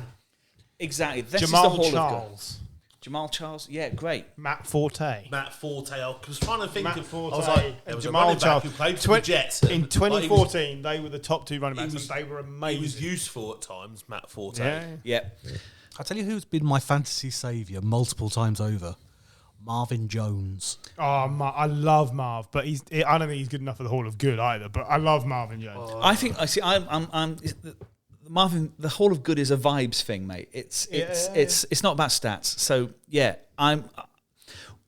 Speaker 1: Exactly. This
Speaker 5: Jamal
Speaker 1: is the Hall
Speaker 5: Charles.
Speaker 1: of Good. Jamal Charles. Yeah, great.
Speaker 5: Matt Forte.
Speaker 2: Matt Forte. I was trying to think
Speaker 5: Matt
Speaker 2: of.
Speaker 5: Forte
Speaker 2: I was like, there
Speaker 5: and
Speaker 2: was
Speaker 5: Jamal
Speaker 2: a running back
Speaker 5: Charles.
Speaker 2: who played for the Jets.
Speaker 5: In
Speaker 2: Like,
Speaker 5: 2014, they were the top 2 running backs,
Speaker 2: was-
Speaker 5: and they were
Speaker 2: he
Speaker 5: amazing.
Speaker 2: was useful at times, Matt Forte.
Speaker 5: Yeah.
Speaker 1: Yeah.
Speaker 4: I'll tell you who's been my fantasy saviour multiple times over. Marvin Jones.
Speaker 5: Oh, I love Marv, but I don't think he's good enough for the Hall of Good either. But I love Marvin Jones.
Speaker 1: I think I see. I'm Marvin. The Hall of Good is a vibes thing, mate. It's not about stats. So yeah, and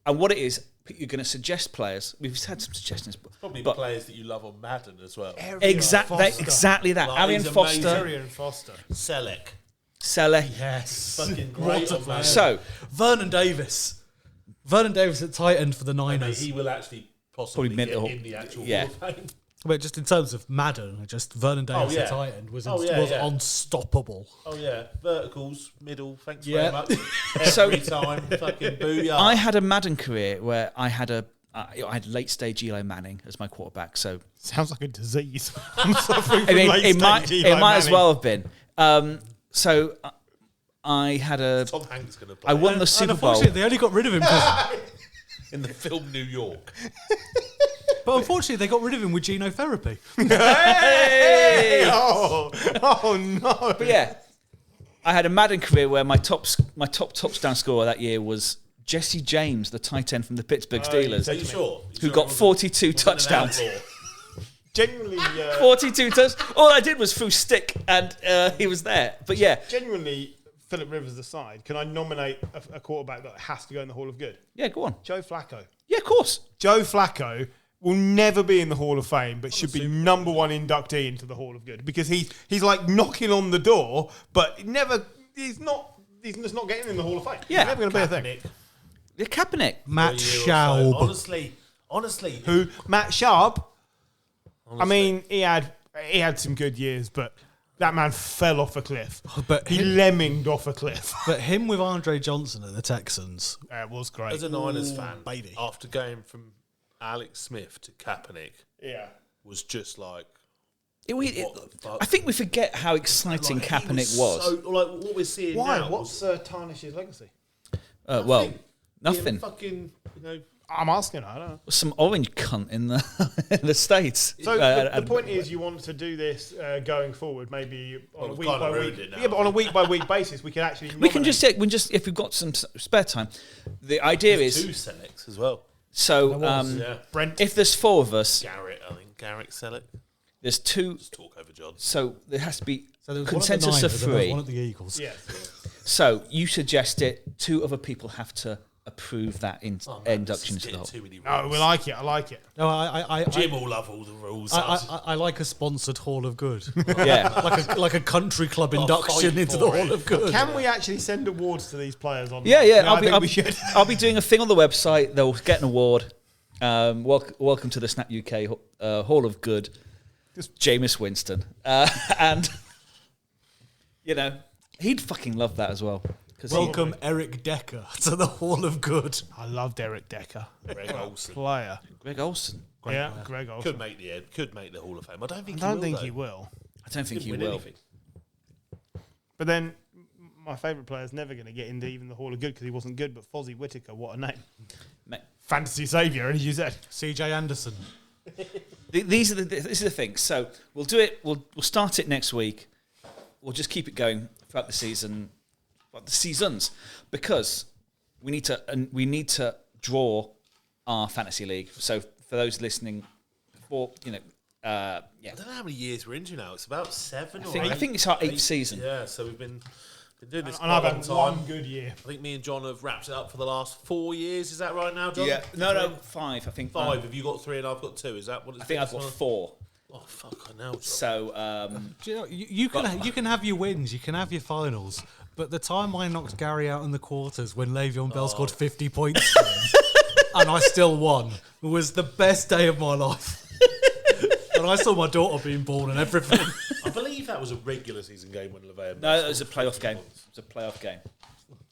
Speaker 1: what it is, you're going to suggest players. We've had some suggestions,
Speaker 2: Probably
Speaker 1: but
Speaker 2: players that you love on Madden as well.
Speaker 1: exactly that.
Speaker 2: Like,
Speaker 1: Arian
Speaker 2: he's
Speaker 1: Foster,
Speaker 2: amazing.
Speaker 5: Arian Foster.
Speaker 2: Selleck.
Speaker 1: Selleck.
Speaker 4: Yes.
Speaker 2: Fucking great on Madden.
Speaker 1: So
Speaker 4: Vernon Davis. Vernon Davis at tight end for the
Speaker 2: I mean,
Speaker 4: Niners.
Speaker 2: he will actually possibly
Speaker 1: Probably
Speaker 2: get
Speaker 1: meant
Speaker 2: in the actual
Speaker 1: yeah.
Speaker 2: Hall of Fame.
Speaker 4: But just in terms of Madden, just Vernon Davis
Speaker 2: yeah.
Speaker 4: at tight end was
Speaker 2: Oh, yeah, yeah.
Speaker 4: unstoppable.
Speaker 2: Oh yeah, verticals, middle. Thanks
Speaker 4: Yeah.
Speaker 2: very much.
Speaker 1: So-
Speaker 2: Every time, fucking booyah.
Speaker 1: I had a Madden career where I had late stage Eli Manning as my quarterback. So
Speaker 5: Sounds like a disease. I'm suffering
Speaker 1: I
Speaker 5: from
Speaker 1: mean,
Speaker 5: late
Speaker 1: it might
Speaker 5: stage Eli
Speaker 1: as
Speaker 5: Manning.
Speaker 1: well have been. So I had a.
Speaker 2: Tom Hanks going to play.
Speaker 1: I won the
Speaker 4: And
Speaker 1: Super Bowl.
Speaker 4: unfortunately, they only got rid of him.
Speaker 2: in the film New York.
Speaker 4: But unfortunately, they got rid of him with genotherapy.
Speaker 1: Hey!
Speaker 5: Oh no!
Speaker 1: But yeah, I had a Madden career where my top touchdown scorer that year was Jesse James, the tight end from the Pittsburgh Steelers,
Speaker 2: Are you sure?
Speaker 1: who got 42 touchdowns.
Speaker 5: Genuinely,
Speaker 1: 42 touchdowns. All I did was threw stick, and he was there. But yeah,
Speaker 5: genuinely, Philip Rivers aside, can I nominate a quarterback that has to go in the Hall of Good?
Speaker 1: yeah, go on.
Speaker 5: Joe Flacco.
Speaker 1: Yeah, of course.
Speaker 5: Joe Flacco will never be in the Hall of Fame, but should be number 1 inductee into the Hall of Good because he's like knocking on the door, but he's just not getting in the Hall of Fame.
Speaker 1: Yeah.
Speaker 5: He's never going to be a thing.
Speaker 1: Yeah, Kaepernick.
Speaker 4: Matt
Speaker 2: A year or so.
Speaker 4: Schaub.
Speaker 2: Honestly,
Speaker 5: Who? Matt Sharp. I mean, he had some good years, but that man fell off a cliff.
Speaker 4: But
Speaker 5: He
Speaker 4: him,
Speaker 5: lemminged off a cliff.
Speaker 4: but him with Andre Johnson at the Texans.
Speaker 5: It was great.
Speaker 2: as a Niners fan,
Speaker 4: baby.
Speaker 2: after going from Alex Smith to Kaepernick,
Speaker 5: Yeah.
Speaker 2: was just like.
Speaker 1: What
Speaker 2: the fuck?
Speaker 1: I think we forget how exciting
Speaker 2: like, he
Speaker 1: Kaepernick was.
Speaker 2: So, like what we're seeing
Speaker 5: Why?
Speaker 2: now.
Speaker 5: What's Tarnish's legacy?
Speaker 1: Well, nothing.
Speaker 2: Fucking,
Speaker 5: I'm asking. I don't know.
Speaker 1: Some orange cunt in the in the States.
Speaker 5: So the point is, you want to do this going forward, maybe on a
Speaker 2: we've
Speaker 5: week
Speaker 2: kinda
Speaker 5: by week.
Speaker 2: ruined it now.
Speaker 5: Yeah, but on a week by week basis, we can actually.
Speaker 1: we can
Speaker 5: nominate.
Speaker 1: just if we've got some spare time. The idea is
Speaker 2: 2 selects as well.
Speaker 1: so
Speaker 2: Yeah.
Speaker 5: Brent.
Speaker 1: if there's 4 of us,
Speaker 2: Garrett, I think Garrett Selleck.
Speaker 1: there's 2.
Speaker 2: Just talk over John.
Speaker 1: So there has to be
Speaker 4: So there was
Speaker 1: consensus
Speaker 4: one
Speaker 1: of
Speaker 4: at the Niners and there was
Speaker 1: 3.
Speaker 4: one at the Eagles.
Speaker 5: Yeah.
Speaker 1: So you suggest it. 2 other people have to approve that
Speaker 2: Oh, man,
Speaker 1: induction
Speaker 2: this is
Speaker 1: into the
Speaker 2: getting
Speaker 1: whole.
Speaker 2: too many
Speaker 5: No,
Speaker 2: rules.
Speaker 5: we like it. I like it.
Speaker 4: No, I
Speaker 2: Jim will love all the rules.
Speaker 4: I like a sponsored Hall of Good.
Speaker 1: Yeah.
Speaker 4: like a country club induction
Speaker 2: fight
Speaker 4: into the
Speaker 2: for
Speaker 4: Hall
Speaker 2: it.
Speaker 4: of Good.
Speaker 5: Can we actually send awards to these players on?
Speaker 1: Yeah, yeah.
Speaker 5: No, I think we should.
Speaker 1: I'll be doing a thing on the website. They'll get an award. Welcome to the Snap UK Hall of Good. Jameis Winston. And, he'd fucking love that as well.
Speaker 4: Welcome Eric Decker to the Hall of Good.
Speaker 5: I loved Eric Decker.
Speaker 2: Greg Olsen
Speaker 5: Player.
Speaker 1: Greg Olsen.
Speaker 5: Yeah, Greg Olsen.
Speaker 2: could make the Hall of Fame. I don't think.
Speaker 5: I don't
Speaker 2: he will,
Speaker 5: think
Speaker 2: though.
Speaker 5: he will.
Speaker 1: I don't think he
Speaker 2: Win
Speaker 1: will.
Speaker 2: anything.
Speaker 5: But then my favourite player's never going to get into even the Hall of Good because he wasn't good. But Fozzie Whitaker, what a name!
Speaker 1: Mate,
Speaker 5: Fantasy saviour, as you said.
Speaker 4: CJ Anderson.
Speaker 1: this is the thing. So we'll do it. We'll start it next week. We'll just keep it going throughout the season, the seasons, because we need to draw our fantasy league. So for those listening, I
Speaker 2: don't know how many years we're into now. It's about 7 or 8.
Speaker 1: I think it's our 8th season.
Speaker 2: Yeah, so we've been doing this
Speaker 5: And
Speaker 2: quite
Speaker 5: I've
Speaker 2: a long
Speaker 5: had
Speaker 2: time.
Speaker 5: one good year.
Speaker 2: I think me and John have wrapped it up for the last 4 years. Is that right now, John?
Speaker 1: Yeah. No, 5. I think
Speaker 2: 5. Have you got 3 and I've got 2? Is that what it's
Speaker 1: I think I've got 4.
Speaker 2: Oh, fuck, I know, John.
Speaker 1: So,
Speaker 4: Do you know, you can have your wins, you can have your finals, but the time I knocked Gary out in the quarters when Le'Veon Bell scored 50 points for him, and I still won, was the best day of my life. And I saw my daughter being born and everything.
Speaker 2: I believe that was a regular season game when LeVay.
Speaker 1: no, it was a playoff game. It was a playoff game.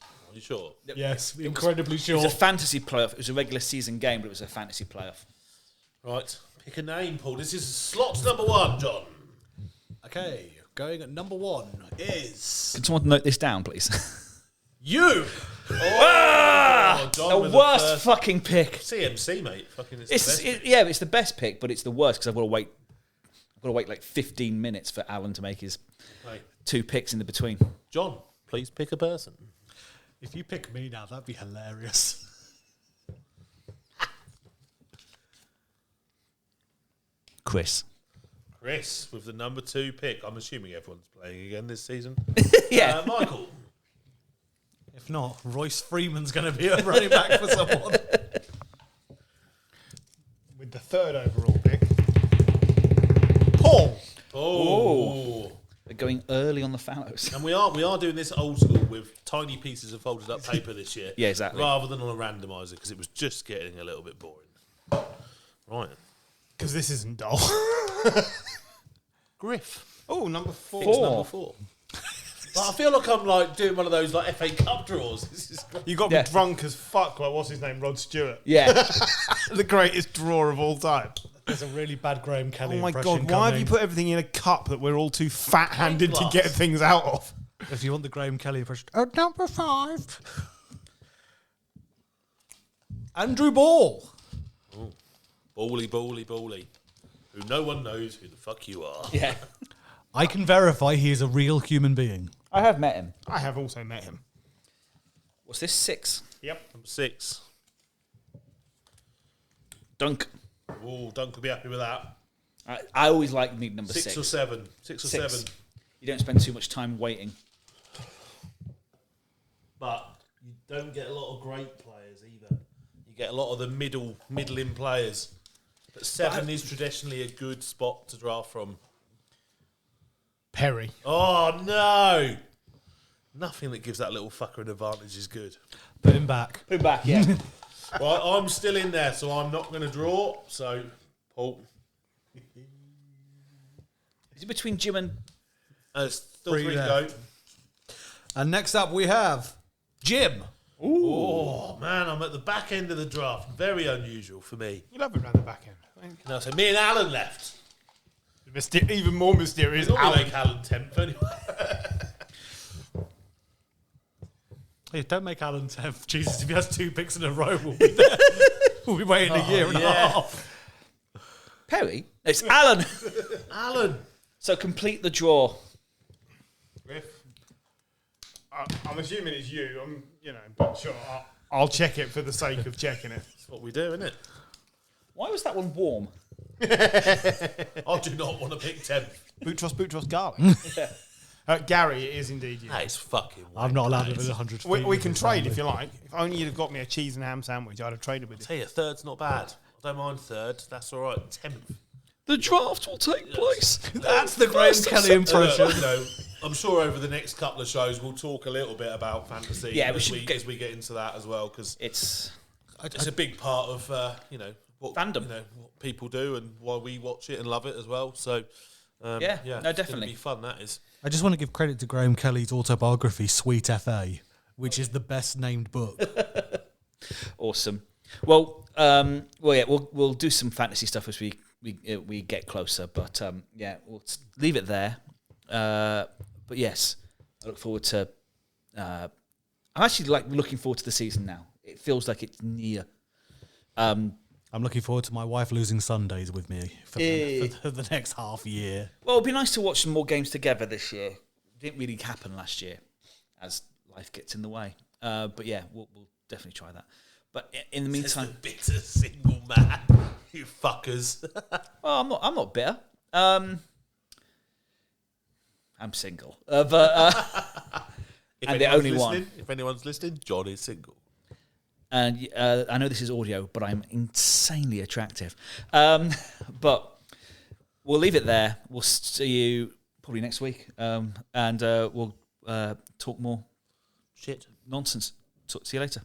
Speaker 2: Are you sure?
Speaker 4: Yes, incredibly
Speaker 1: It
Speaker 4: sure.
Speaker 1: was a fantasy playoff. It was a regular season game, but it was a fantasy playoff.
Speaker 2: Right. Pick a name, Paul. This is slot number 1, John.
Speaker 4: Okay, going at number 1 is
Speaker 1: Can someone note this down, please?
Speaker 4: you.
Speaker 2: Oh, John
Speaker 1: The
Speaker 2: with
Speaker 1: worst
Speaker 2: first
Speaker 1: fucking pick.
Speaker 2: CMC, mate. Fucking it's
Speaker 1: It's
Speaker 2: the best.
Speaker 1: it's the best pick, but it's the worst because I've got to wait like 15 minutes for Alan to make his
Speaker 2: Right.
Speaker 1: 2 picks in the between.
Speaker 2: John, please pick a person.
Speaker 4: If you pick me now, that'd be hilarious.
Speaker 1: Chris.
Speaker 2: Chris with the number 2 pick. I'm assuming everyone's playing again this season.
Speaker 1: Yeah.
Speaker 2: Michael.
Speaker 4: If not, Royce Freeman's going to be a running back for someone.
Speaker 5: With the 3rd overall pick, Paul.
Speaker 2: Oh.
Speaker 1: They're going early on the fallows.
Speaker 2: And we are doing this old school with tiny pieces of folded up paper this year.
Speaker 1: Yeah, exactly.
Speaker 2: Rather than on a randomizer because it was just getting a little bit boring. Right.
Speaker 5: Because this isn't dull.
Speaker 2: Griff.
Speaker 5: Oh, number 4.
Speaker 2: Pick's number 4. Like, I feel like I'm like doing one of those like FA Cup draws. This is great.
Speaker 5: You got
Speaker 1: Yeah.
Speaker 5: me drunk as fuck. Like, what's his name? Rod Stewart.
Speaker 1: Yeah.
Speaker 5: The greatest drawer of all time.
Speaker 4: There's a really bad Graham Kelly
Speaker 5: Oh my
Speaker 4: impression
Speaker 5: God, why have you
Speaker 4: coming.
Speaker 5: put everything in a cup that we're all too fat-handed to
Speaker 2: Glass.
Speaker 5: get things out of?
Speaker 4: If you want the Graham Kelly impression, number 5, Andrew Ball.
Speaker 2: Bally. Who no one knows who the fuck you are.
Speaker 1: Yeah.
Speaker 4: I can verify he is a real human being.
Speaker 1: I have met him.
Speaker 5: I have also met him.
Speaker 1: What's this? 6?
Speaker 5: Yep.
Speaker 2: Number 6.
Speaker 1: Dunk.
Speaker 2: Oh, Dunk will be happy with that.
Speaker 1: I always like need number 6.
Speaker 2: 6 or 7. 6 or
Speaker 1: 6.
Speaker 2: 7.
Speaker 1: You don't spend too much time waiting.
Speaker 2: But you don't get a lot of great players either. You get a lot of the middling players. But 7 is traditionally a good spot to draft from.
Speaker 5: Perry.
Speaker 2: Oh, no! Nothing that gives that little fucker an advantage is good.
Speaker 4: Put him back.
Speaker 1: Put him back, yeah.
Speaker 2: Right, I'm still in there, so I'm not going to draw. So, Paul.
Speaker 1: Is it between Jim and...
Speaker 2: Still 3 to
Speaker 4: Three
Speaker 2: go.
Speaker 4: left. And next up we have Jim.
Speaker 2: Oh, man, I'm at the back end of the draft. Very unusual for me.
Speaker 5: You love it around the back end.
Speaker 2: No, so me and Alan left.
Speaker 5: Even more mysterious.
Speaker 2: Normally
Speaker 5: Alan.
Speaker 2: make Alan 10th anyway.
Speaker 4: Hey, don't make Alan 10th. Jesus, if he has 2 picks in a row, we'll be there. We'll be waiting a year and a
Speaker 2: yeah.
Speaker 4: half.
Speaker 1: Perry? It's Alan.
Speaker 2: Alan.
Speaker 1: So complete the draw.
Speaker 5: Griff. I'm assuming it's you. But sure. I'll check it for the sake of checking it.
Speaker 2: That's what we do, isn't it?
Speaker 1: Why was that one warm?
Speaker 2: I do not want to pick 10th.
Speaker 5: Boutros garlic. Gary, it is indeed you.
Speaker 2: That is fucking
Speaker 4: I'm not allowed within 100 feet.
Speaker 5: We
Speaker 4: of
Speaker 5: can
Speaker 4: his
Speaker 5: trade
Speaker 4: family.
Speaker 5: if you like. If only you'd have got me a cheese and ham sandwich, I'd have traded with you.
Speaker 2: Tell you, 3rd's not bad. I don't mind 3rd. That's all right. 10th.
Speaker 1: The draft will take place.
Speaker 4: That's the Graham Kelly impression.
Speaker 2: I'm sure over the next couple of shows we'll talk a little bit about fantasy.
Speaker 1: Yeah, we
Speaker 2: as
Speaker 1: should
Speaker 2: as we get into that as well because
Speaker 1: It's...
Speaker 2: it's a big part of what
Speaker 1: Fandom.
Speaker 2: what people do and why we watch it and love it as well. So
Speaker 1: No,
Speaker 2: it's gonna
Speaker 1: definitely.
Speaker 2: be fun. That is.
Speaker 4: I just want to give credit to Graham Kelly's autobiography, Sweet FA, which is the best named book.
Speaker 1: Awesome. Well, we'll do some fantasy stuff as we get closer, but we'll leave it there. But yes, I look forward to. I'm actually looking forward to the season now. It feels like it's near.
Speaker 4: I'm looking forward to my wife losing Sundays with me for the next half year.
Speaker 1: Well, it'd be nice to watch some more games together this year. It didn't really happen last year, as life gets in the way. But yeah, we'll definitely try that. But in the
Speaker 2: Says the
Speaker 1: meantime,
Speaker 2: bitter single man. You fuckers.
Speaker 1: well, I'm not bitter. I'm single, but
Speaker 2: If
Speaker 1: and the
Speaker 2: anyone's
Speaker 1: only one.
Speaker 2: listening- If anyone's listening, John is single.
Speaker 1: And I know this is audio, but I'm insanely attractive. But we'll leave it there. We'll see you probably next week, and we'll talk more
Speaker 2: Shit.
Speaker 1: nonsense. See you later.